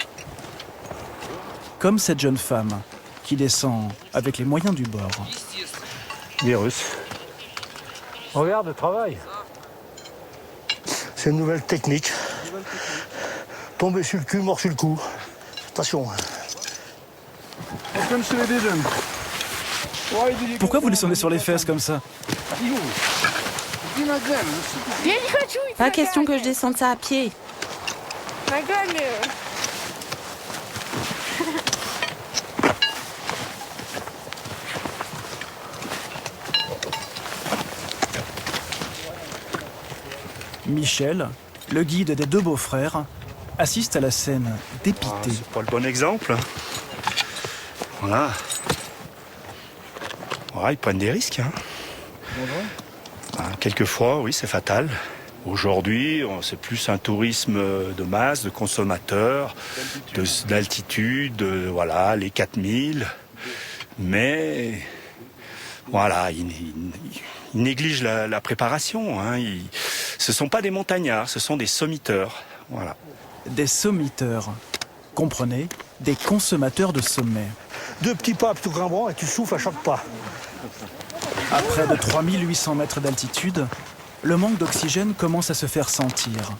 Comme cette jeune femme qui descend avec les moyens du bord. Virus. Regarde le travail. C'est une nouvelle technique. Tomber sur le cul, mort sur le cou. Attention. Pourquoi vous descendez sur les fesses comme ça? Pas question que je descende ça à pied. Michel, le guide des 2 beaux-frères, assiste à la scène dépité. C'est pas le bon exemple. Voilà. Voilà, ils prennent des risques. Hein. Quelquefois, oui, c'est fatal. Aujourd'hui, c'est plus un tourisme de masse, de consommateurs, d'altitude, voilà, les 4000. Mais voilà, ils négligent la préparation. Hein. Ce ne sont pas des montagnards, ce sont des sommiteurs. Voilà. Des sommiteurs. Comprenez, des consommateurs de sommet. 2 petits pas tout grand bond et tu souffles à chaque pas. À près de 3800 mètres d'altitude, le manque d'oxygène commence à se faire sentir.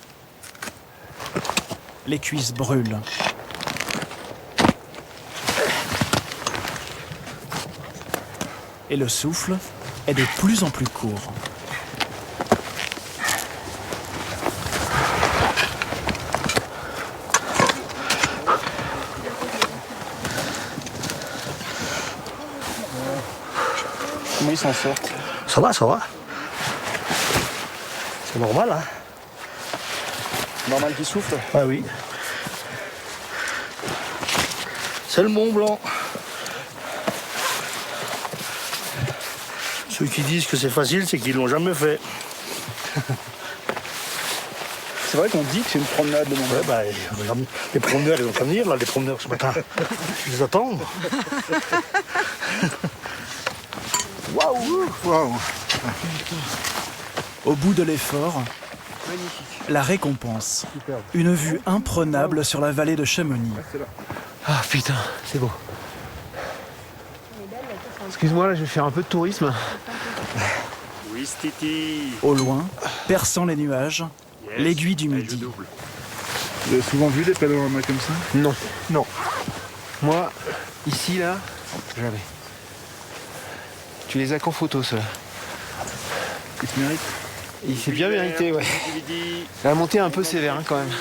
Les cuisses brûlent. Et le souffle est de plus en plus court. Comment ils s'en sortent? Ça va, ça va. C'est normal, hein. Normal qu'ils soufflent? Ah oui. C'est le Mont Blanc. Ceux qui disent que c'est facile, c'est qu'ils l'ont jamais fait. C'est vrai qu'on dit que c'est une promenade le Mont Blanc. Ouais, les promeneurs, ils ont qu'à venir, là, les promeneurs ce matin. Je les attends. Waouh! Au bout de l'effort, la récompense. Une vue imprenable sur la vallée de Chamonix. Ah putain, c'est beau. Excuse-moi, là je vais faire un peu de tourisme. Oui, Stiti. Au loin, perçant les nuages, l'aiguille du Midi. Vous avez souvent vu des panoramas comme ça? Non. Non. Moi, ici, là, jamais. Tu les as qu'en photo, ceux-là. Ils se méritent? Il s'est bien mérité, ouais. La montée est un peu sévère, hein, quand même.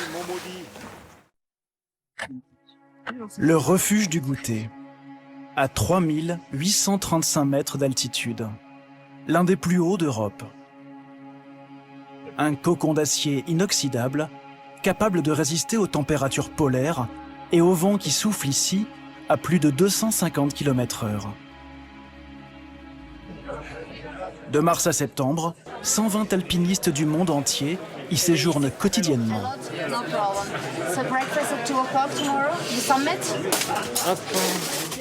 Le refuge du goûter, à 3835 mètres d'altitude, l'un des plus hauts d'Europe. Un cocon d'acier inoxydable, capable de résister aux températures polaires et au vent qui souffle ici à plus de 250 km/h. De mars à septembre, 120 alpinistes du monde entier y séjournent quotidiennement.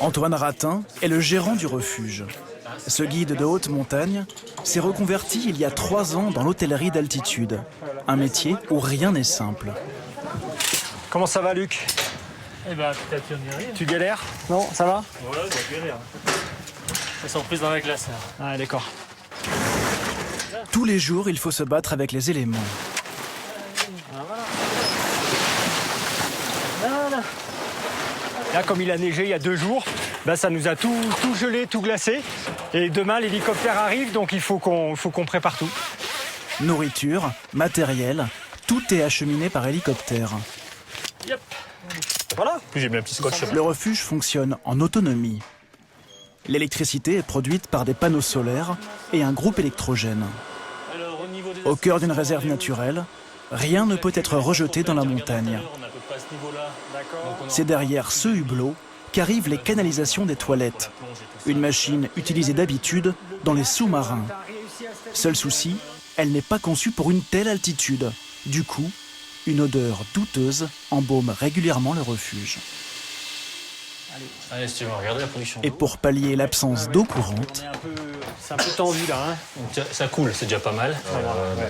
Antoine Ratin est le gérant du refuge. Ce guide de haute montagne s'est reconverti il y a 3 ans dans l'hôtellerie d'altitude, un métier où rien n'est simple. Comment ça va, Luc? Eh ben, peut-être qu'on y arrive. Tu galères? Non, ça va? Ouais, ça galère. Elles sont prises dans la glace. Là. Ah, d'accord. Tous les jours, il faut se battre avec les éléments. Là, comme il a neigé il y a 2 jours, ça nous a tout gelé, tout glacé. Et demain, l'hélicoptère arrive, donc il faut qu'on prépare tout. Nourriture, matériel, tout est acheminé par hélicoptère. Yep. Voilà, j'ai mis un petit scotch. Le refuge fonctionne en autonomie. L'électricité est produite par des panneaux solaires et un groupe électrogène. Au cœur d'une réserve naturelle, rien ne peut être rejeté dans la montagne. C'est derrière ce hublot qu'arrivent les canalisations des toilettes, une machine utilisée d'habitude dans les sous-marins. Seul souci, elle n'est pas conçue pour une telle altitude. Du coup, une odeur douteuse embaume régulièrement le refuge. Allez, si tu veux regarder la production. Et pour pallier l'absence d'eau courante, c'est un peu tendu là. Hein. Donc, ça coule, c'est déjà pas mal.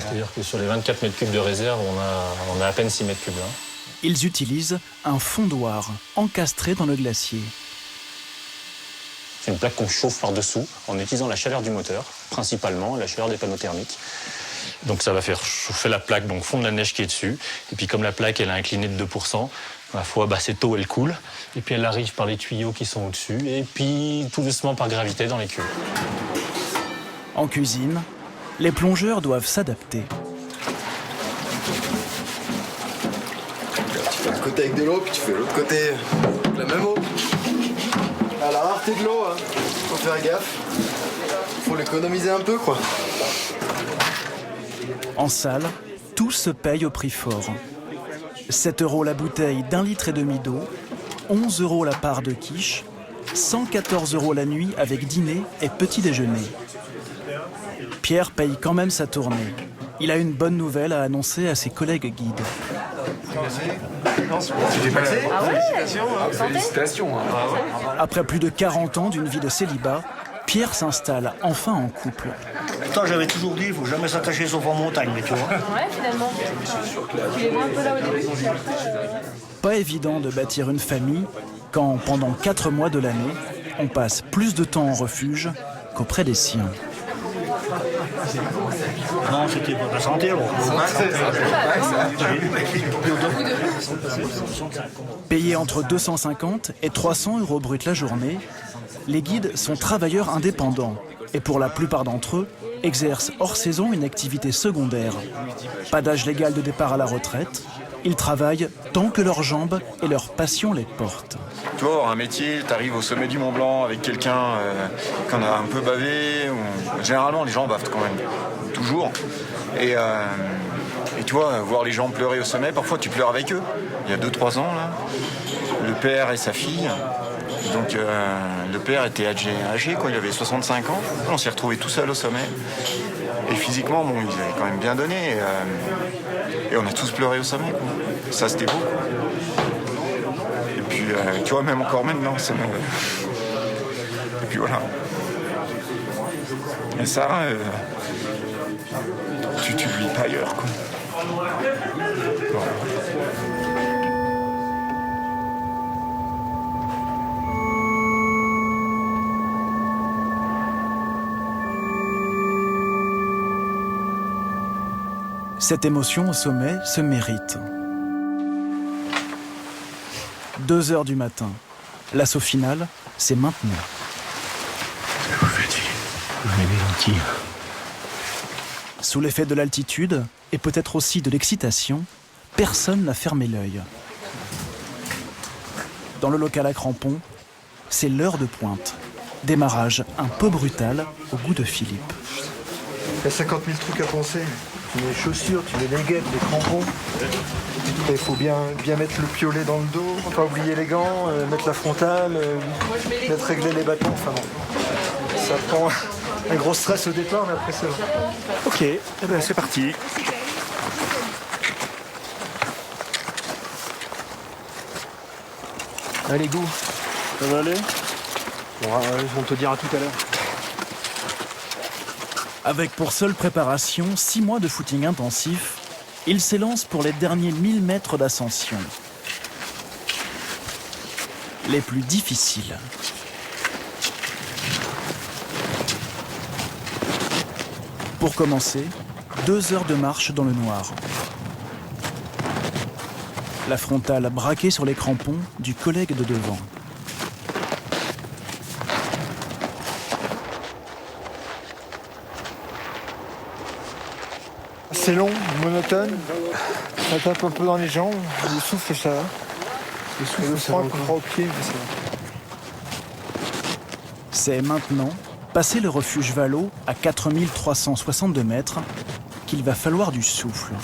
C'est-à-dire que sur les 24 mètres cubes de réserve, on a à peine 6 mètres cubes. Hein. Ils utilisent un fondoir encastré dans le glacier. C'est une plaque qu'on chauffe par-dessous en utilisant la chaleur du moteur, principalement la chaleur des panneaux thermiques. Donc ça va faire chauffer la plaque, donc fondre la neige qui est dessus. Et puis comme la plaque elle est inclinée de 2%, ma foi, cette eau elle coule. Et puis elle arrive par les tuyaux qui sont au-dessus. Et puis tout doucement par gravité dans les cuves. En cuisine, les plongeurs doivent s'adapter. Tu fais un côté avec de l'eau, puis tu fais l'autre côté avec la même eau. À la rareté de l'eau, hein. Faut faire gaffe. Faut l'économiser un peu, quoi. En salle, tout se paye au prix fort. 7 € la bouteille d'1,5 litre d'eau, 11 € la part de quiche, 114 € la nuit avec dîner et petit déjeuner. Pierre paye quand même sa tournée. Il a une bonne nouvelle à annoncer à ses collègues guides. Félicitations. Après plus de 40 ans d'une vie de célibat, Pierre s'installe enfin en couple. Pourtant, j'avais toujours dit, il ne faut jamais s'attacher sauf en montagne, mais tu vois. Ouais, finalement. Tu les vois un peu là au début. Pas évident de bâtir une famille quand, pendant 4 mois de l'année, on passe plus de temps en refuge qu'auprès des siens. Non, c'était pour la santé, alors. Payés entre 250 et 300 € brut la journée, les guides sont travailleurs indépendants et pour la plupart d'entre eux, exercent hors saison une activité secondaire. Pas d'âge légal de départ à la retraite, ils travaillent tant que leurs jambes et leur passion les portent. Tu vois, un métier, tu arrives au sommet du Mont Blanc avec quelqu'un qu'on a un peu bavé. Généralement, les gens bavent quand même, toujours. Et tu vois, voir les gens pleurer au sommet, parfois tu pleures avec eux. Il y a 2-3 ans, là, le père et sa fille. Donc le père était âgé quoi, il avait 65 ans. On s'est retrouvés tout seul au sommet. Et physiquement, bon, ils avaient quand même bien donné. Et on a tous pleuré au sommet, quoi. Ça, c'était beau. Et puis, tu vois, même encore maintenant, ça me... Et puis voilà. Et ça, tu le vis pas ailleurs, quoi. Voilà. Cette émotion au sommet se mérite. 2 heures du matin. L'assaut final, c'est maintenant. Je vous fatigue. On est gentil. Sous l'effet de l'altitude, et peut-être aussi de l'excitation, personne n'a fermé l'œil. Dans le local à crampons, c'est l'heure de pointe. Démarrage un peu brutal au goût de Philippe. Il y a 50 000 trucs à penser. Tu mets les chaussures, tu mets les guêtres, les crampons. Il faut bien mettre le piolet dans le dos, pas oublier les gants, mettre la frontale, régler les bâtons. Enfin bon, ça prend un gros stress au départ, mais après c'est bon. Ok, eh ben, c'est parti. Allez, go. Ça va aller? On te dira tout à l'heure. Avec pour seule préparation 6 mois de footing intensif, il s'élance pour les derniers 1000 mètres d'ascension. Les plus difficiles. Pour commencer, 2 heures de marche dans le noir. La frontale braquée sur les crampons du collègue de devant. C'est long, monotone, ça tape un peu dans les jambes, le souffle ça va. Le froid qu'on prend au pied, ça va. C'est maintenant, passé le refuge Vallot à 4362 mètres, qu'il va falloir du souffle.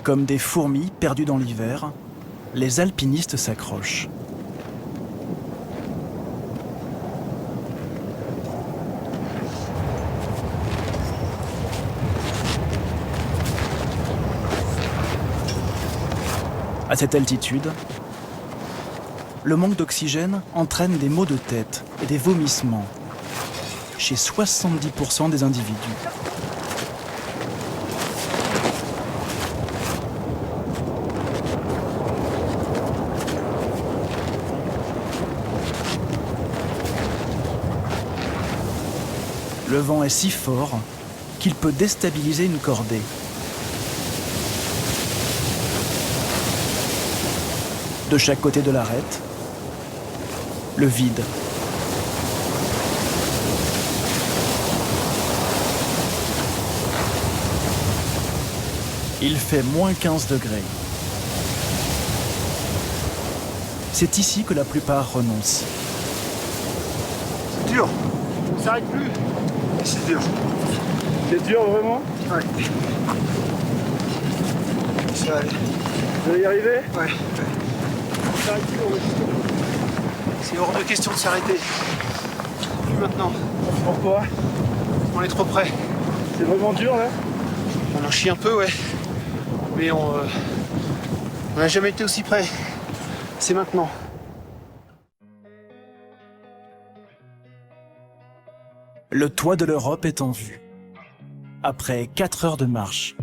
Comme des fourmis perdues dans l'hiver, les alpinistes s'accrochent. À cette altitude, le manque d'oxygène entraîne des maux de tête et des vomissements chez 70% des individus. Le vent est si fort qu'il peut déstabiliser une cordée. De chaque côté de l'arête, le vide. Il fait moins 15 degrés. C'est ici que la plupart renoncent. C'est dur, on ne s'arrête plus. C'est dur. C'est dur vraiment? Ouais. Ça va aller. Vous allez y arriver? Ouais. C'est hors de question de s'arrêter. Plus maintenant. Pourquoi? On est trop près. C'est vraiment dur là? On en chie un peu, ouais. Mais on n'a jamais été aussi près. C'est maintenant. Le toit de l'Europe est en vue. Après 4 heures de marche.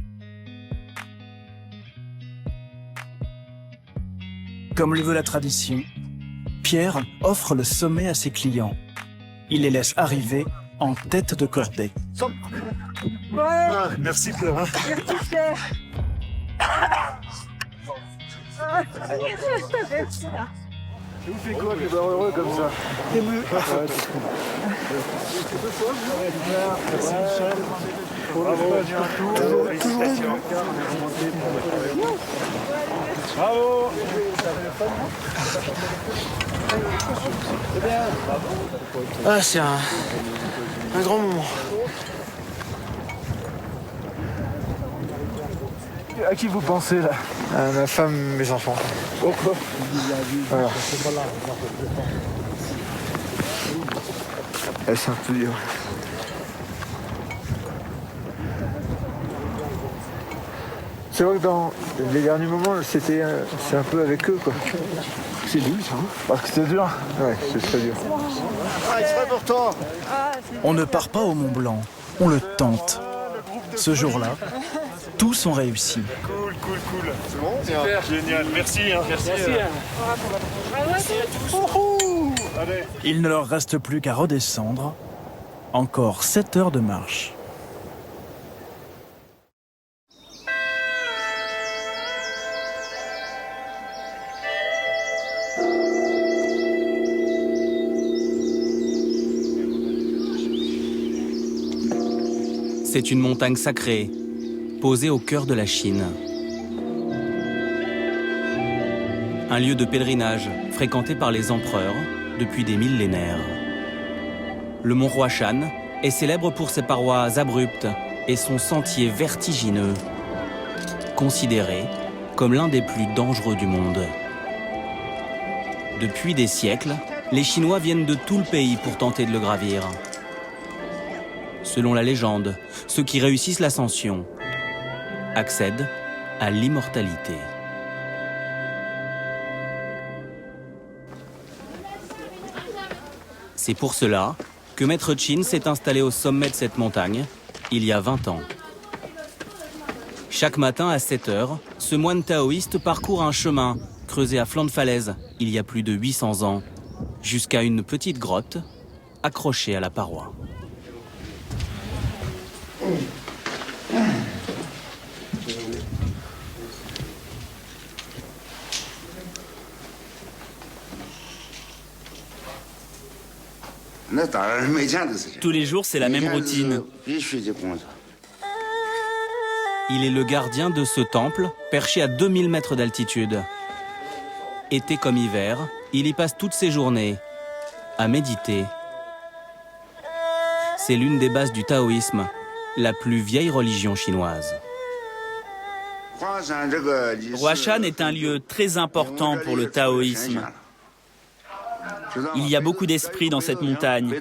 Comme le veut la tradition, Pierre offre le sommet à ses clients. Il les laisse arriver en tête de cordée. Merci Pierre. Merci Pierre. Vous faites quoi, tu vas heureux comme ça? Ému. Bravo. Ah, c'est un grand moment. À qui vous pensez là? À ma femme, mes enfants. Pourquoi? Voilà. C'est un peu dur. C'est vrai que dans les derniers moments, c'est un peu avec eux, quoi. C'est dur, ça. Parce que c'est dur. Ouais, c'est très dur. Ah, il serait pourtant. On ne part pas au Mont Blanc, on le tente. Ce jour-là, tous ont réussi. Cool. C'est bon? Super. Génial, merci. Merci à tous. Allez. Il ne leur reste plus qu'à redescendre. Encore 7 heures de marche. C'est une montagne sacrée, posée au cœur de la Chine. Un lieu de pèlerinage fréquenté par les empereurs depuis des millénaires. Le mont Huashan est célèbre pour ses parois abruptes et son sentier vertigineux, considéré comme l'un des plus dangereux du monde. Depuis des siècles, les Chinois viennent de tout le pays pour tenter de le gravir. Selon la légende, ceux qui réussissent l'ascension accèdent à l'immortalité. C'est pour cela que Maître Chin s'est installé au sommet de cette montagne il y a 20 ans. Chaque matin à 7 heures, ce moine taoïste parcourt un chemin creusé à flanc de falaise il y a plus de 800 ans, jusqu'à une petite grotte accrochée à la paroi. Tous les jours, c'est la même routine. Il est le gardien de ce temple, perché à 2000 mètres d'altitude. Été comme hiver, il y passe toutes ses journées à méditer. C'est l'une des bases du taoïsme, la plus vieille religion chinoise. Huashan est un lieu très important pour le taoïsme. Il y a beaucoup d'esprit dans cette montagne.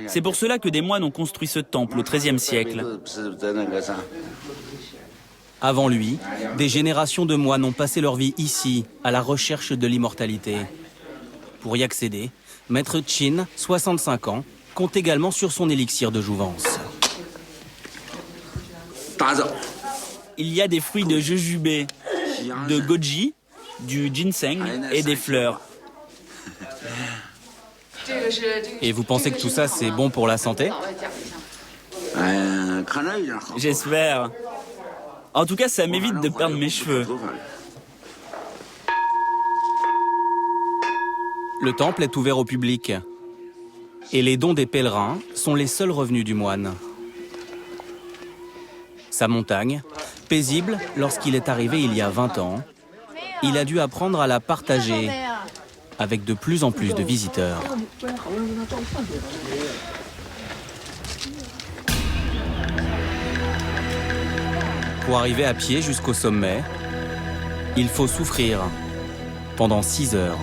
C'est pour cela que des moines ont construit ce temple au XIIIe siècle. Avant lui, des générations de moines ont passé leur vie ici, à la recherche de l'immortalité. Pour y accéder, Maître Chin, 65 ans, compte également sur son élixir de jouvence. Il y a des fruits de jujube, de goji, du ginseng et des fleurs. Et vous pensez que tout ça, c'est bon pour la santé? J'espère. En tout cas, ça m'évite de perdre mes cheveux. Le temple est ouvert au public. Et les dons des pèlerins sont les seuls revenus du moine. Sa montagne, paisible lorsqu'il est arrivé il y a 20 ans, il a dû apprendre à la partager avec de plus en plus de visiteurs. Pour arriver à pied jusqu'au sommet, il faut souffrir pendant 6 heures.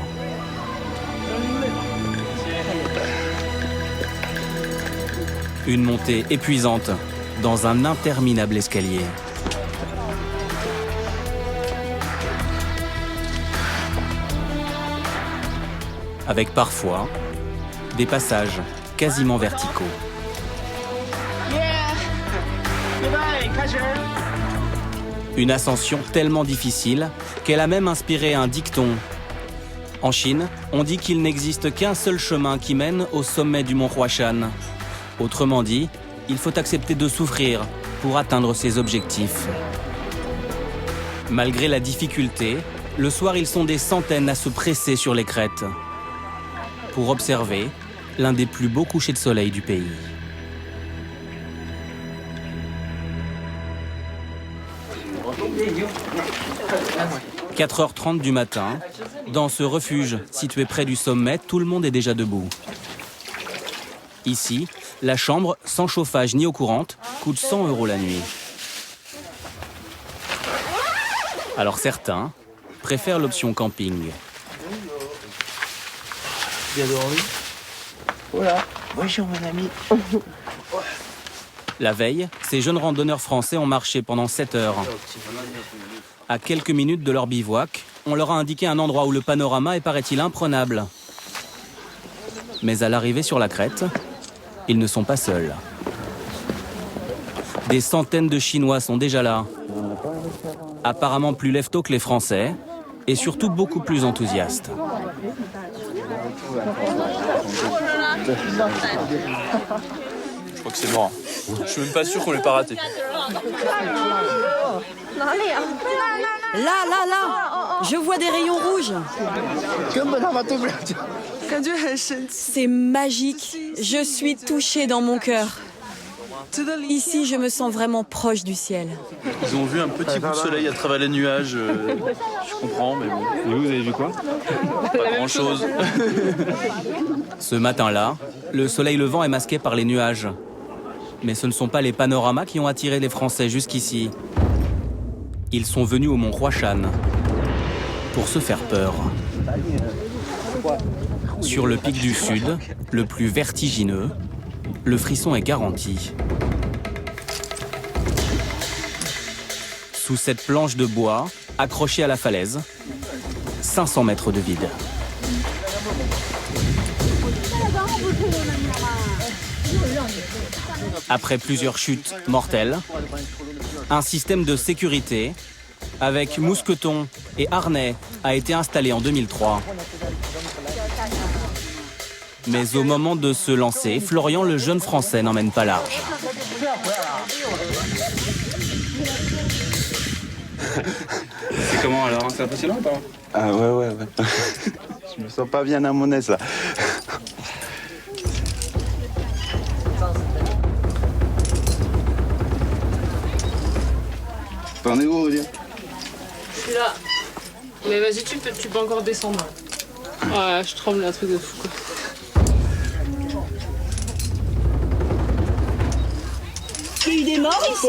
Une montée épuisante dans un interminable escalier. Avec parfois des passages quasiment verticaux. Une ascension tellement difficile qu'elle a même inspiré un dicton. En Chine, on dit qu'il n'existe qu'un seul chemin qui mène au sommet du mont Huashan. Autrement dit, il faut accepter de souffrir pour atteindre ses objectifs. Malgré la difficulté, le soir, ils sont des centaines à se presser sur les crêtes pour observer l'un des plus beaux couchers de soleil du pays. 4h30 du matin, dans ce refuge situé près du sommet, tout le monde est déjà debout. Ici, la chambre, sans chauffage ni eau courante, coûte 100 € la nuit. Alors certains préfèrent l'option camping. Bien dormi. Voilà, bonjour mon ami. La veille, ces jeunes randonneurs français ont marché pendant 7 heures. À quelques minutes de leur bivouac, on leur a indiqué un endroit où le panorama est, paraît-il, imprenable. Mais à l'arrivée sur la crête, ils ne sont pas seuls. Des centaines de Chinois sont déjà là. Apparemment plus lève-tôt que les Français, et surtout beaucoup plus enthousiastes. Je crois que c'est mort. Je suis même pas sûr qu'on l'ait pas raté. Là, je vois des rayons rouges. C'est magique. Je suis touchée dans mon cœur. Ici, je me sens vraiment proche du ciel. Ils ont vu un petit bout de soleil à travers les nuages. Je comprends, mais bon. Et vous avez vu quoi? Pas grand-chose. Ce matin-là, le soleil levant est masqué par les nuages. Mais ce ne sont pas les panoramas qui ont attiré les Français jusqu'ici. Ils sont venus au mont Huashan pour se faire peur. Sur le pic du sud, le plus vertigineux, le frisson est garanti. Sous cette planche de bois, accrochée à la falaise, 500 mètres de vide. Après plusieurs chutes mortelles, un système de sécurité avec mousquetons et harnais a été installé en 2003. Mais au moment de se lancer, Florian, le jeune Français, n'emmène pas large. C'est comment alors? C'est impressionnant ou pas? Ah ouais. Je me sens pas bien à mon aise là. T'en es où, Aurélien? Je suis là. Mais vas-y, tu peux encore descendre. Ouais, je tremble, un truc de fou quoi. Il y a eu des morts ici?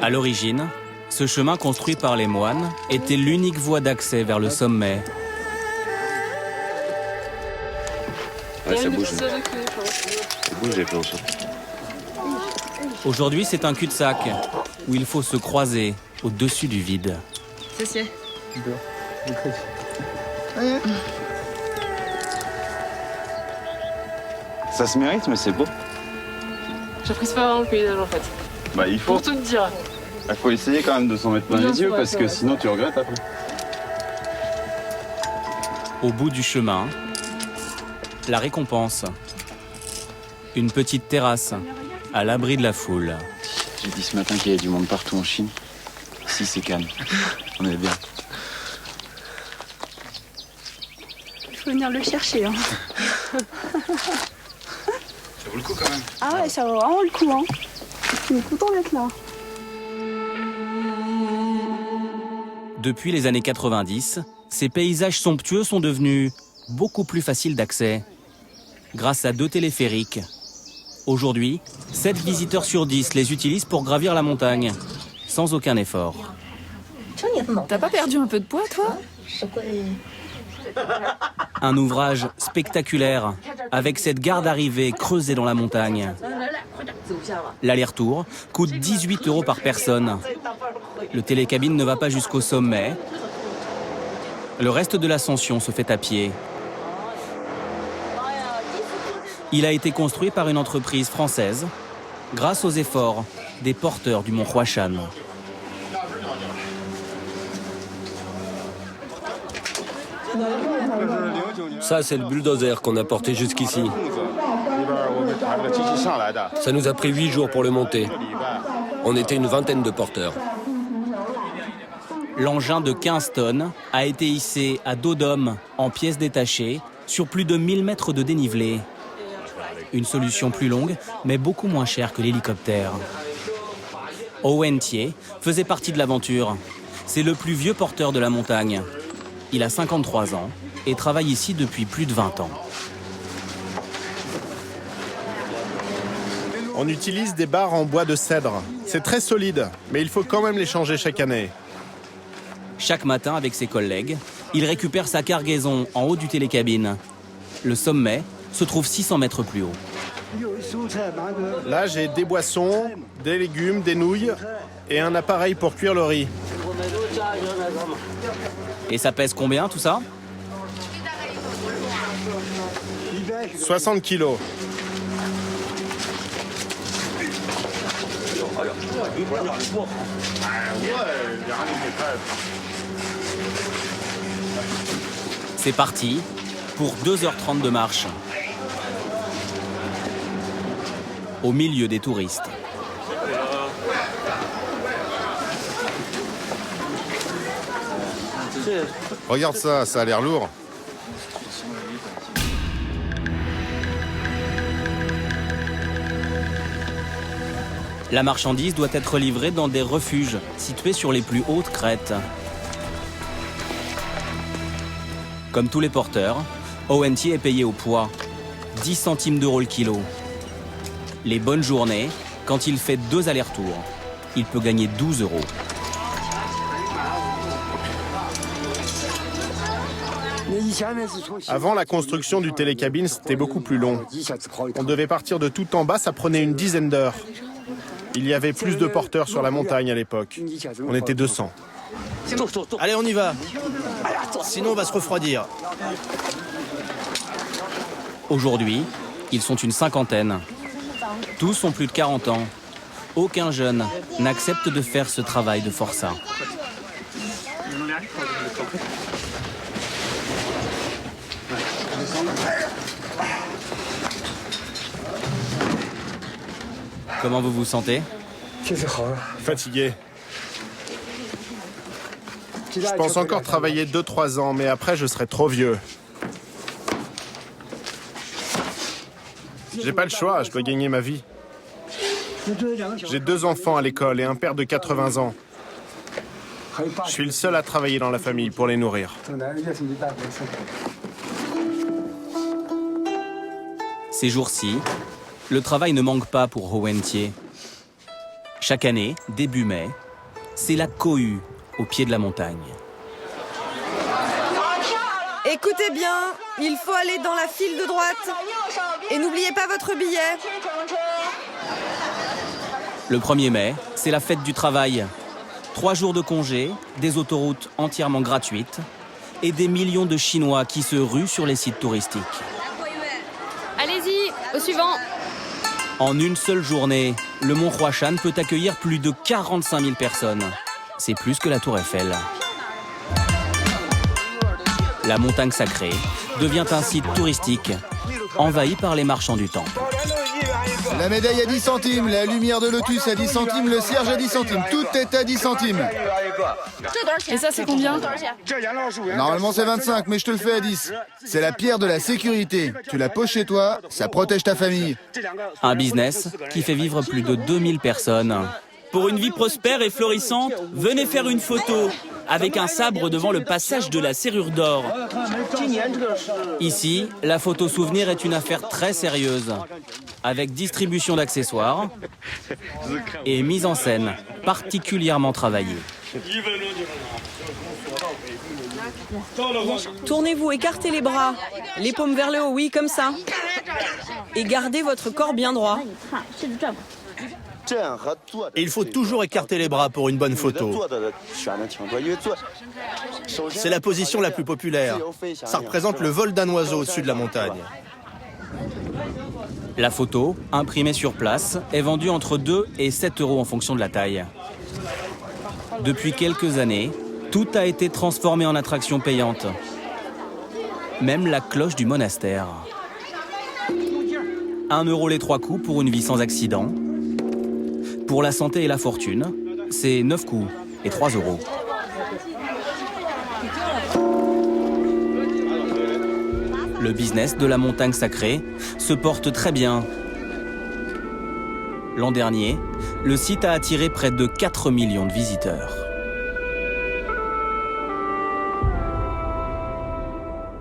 À l'origine, ce chemin construit par les moines était l'unique voie d'accès vers le sommet. Ouais, ça bouge. Ça bouge les planches. Aujourd'hui, c'est un cul-de-sac où il faut se croiser au-dessus du vide. C'est Ça se mérite, mais c'est beau. J'apprécie pas vraiment le paysage en fait. Bah il faut. Pour tout te dire. Il faut essayer quand même de s'en mettre plein les yeux parce que sinon tu regrettes après. Au bout du chemin, la récompense. Une petite terrasse à l'abri de la foule. J'ai dit ce matin qu'il y avait du monde partout en Chine. Ici c'est calme. On est bien. Il faut venir le chercher. Hein. Ça vaut le coup quand même. Ah ouais, ça vaut vraiment le coup. Hein. Je suis content d'être là. Depuis les années 90, ces paysages somptueux sont devenus beaucoup plus faciles d'accès. Grâce à 2 téléphériques. Aujourd'hui, 7 visiteurs sur 10 les utilisent pour gravir la montagne, sans aucun effort. T'as pas perdu un peu de poids, toi? Un ouvrage spectaculaire, avec cette gare d'arrivée creusée dans la montagne. L'aller-retour coûte 18 € par personne. Le télécabine ne va pas jusqu'au sommet. Le reste de l'ascension se fait à pied. Il a été construit par une entreprise française grâce aux efforts des porteurs du mont Huashan. Ça, c'est le bulldozer qu'on a porté jusqu'ici. Ça nous a pris 8 jours pour le monter. On était une vingtaine de porteurs. L'engin de 15 tonnes a été hissé à dos d'homme en pièces détachées sur plus de 1000 mètres de dénivelé. Une solution plus longue, mais beaucoup moins chère que l'hélicoptère. Owen Thier faisait partie de l'aventure. C'est le plus vieux porteur de la montagne. Il a 53 ans et travaille ici depuis plus de 20 ans. On utilise des barres en bois de cèdre. C'est très solide, mais il faut quand même les changer chaque année. Chaque matin, avec ses collègues, il récupère sa cargaison en haut du télécabine. Le sommet se trouve 600 mètres plus haut. Là, j'ai des boissons, des légumes, des nouilles et un appareil pour cuire le riz. Et ça pèse combien tout ça ? 60 kilos. C'est parti pour 2h30 de marche. Au milieu des touristes. Regarde ça, ça a l'air lourd. La marchandise doit être livrée dans des refuges situés sur les plus hautes crêtes. Comme tous les porteurs, Owen Thier est payé au poids, 10 centimes d'euros le kilo. Les bonnes journées, quand il fait 2 allers-retours, il peut gagner 12 euros. Avant la construction du télécabine, c'était beaucoup plus long. On devait partir de tout en bas, ça prenait une dizaine d'heures. Il y avait plus de porteurs sur la montagne à l'époque. On était 200. Allez, on y va. Sinon, on va se refroidir. Aujourd'hui, ils sont une cinquantaine. Tous ont plus de 40 ans. Aucun jeune n'accepte de faire ce travail de forçat. Comment vous vous sentez ? Fatigué. Je pense encore travailler 2-3 ans, mais après je serai trop vieux. J'ai pas le choix, je dois gagner ma vie. J'ai 2 enfants à l'école et un père de 80 ans. Je suis le seul à travailler dans la famille pour les nourrir. Ces jours-ci, le travail ne manque pas pour Owen Thier. Chaque année, début mai, c'est la cohue au pied de la montagne. Écoutez bien, il faut aller dans la file de droite. Et n'oubliez pas votre billet. Le 1er mai, c'est la fête du travail. 3 jours de congé, des autoroutes entièrement gratuites et des millions de Chinois qui se ruent sur les sites touristiques. Allez-y, au suivant. En une seule journée, le mont Huashan peut accueillir plus de 45 000 personnes. C'est plus que la Tour Eiffel. La montagne sacrée devient un site touristique, envahi par les marchands du temple. La médaille à 10 centimes, la lumière de lotus à 10 centimes, le cierge à 10 centimes, tout est à 10 centimes. Et ça, c'est combien ? Normalement c'est 25, mais je te le fais à 10. C'est la pierre de la sécurité. Tu la poses chez toi, ça protège ta famille. Un business qui fait vivre plus de 2000 personnes. Pour une vie prospère et florissante, venez faire une photo avec un sabre devant le passage de la serrure d'or. Ici, la photo souvenir est une affaire très sérieuse, avec distribution d'accessoires et mise en scène particulièrement travaillée. Tournez-vous, écartez les bras, les paumes vers le haut, oui, comme ça. Et gardez votre corps bien droit. Et il faut toujours écarter les bras pour une bonne photo. C'est la position la plus populaire. Ça représente le vol d'un oiseau au-dessus de la montagne. La photo, imprimée sur place, est vendue entre 2 et 7 € en fonction de la taille. Depuis quelques années, tout a été transformé en attraction payante. Même la cloche du monastère. 1 € les 3 coups pour une vie sans accident. Pour la santé et la fortune, c'est 9 coups et 3 €. Le business de la montagne sacrée se porte très bien. L'an dernier, le site a attiré près de 4 millions de visiteurs.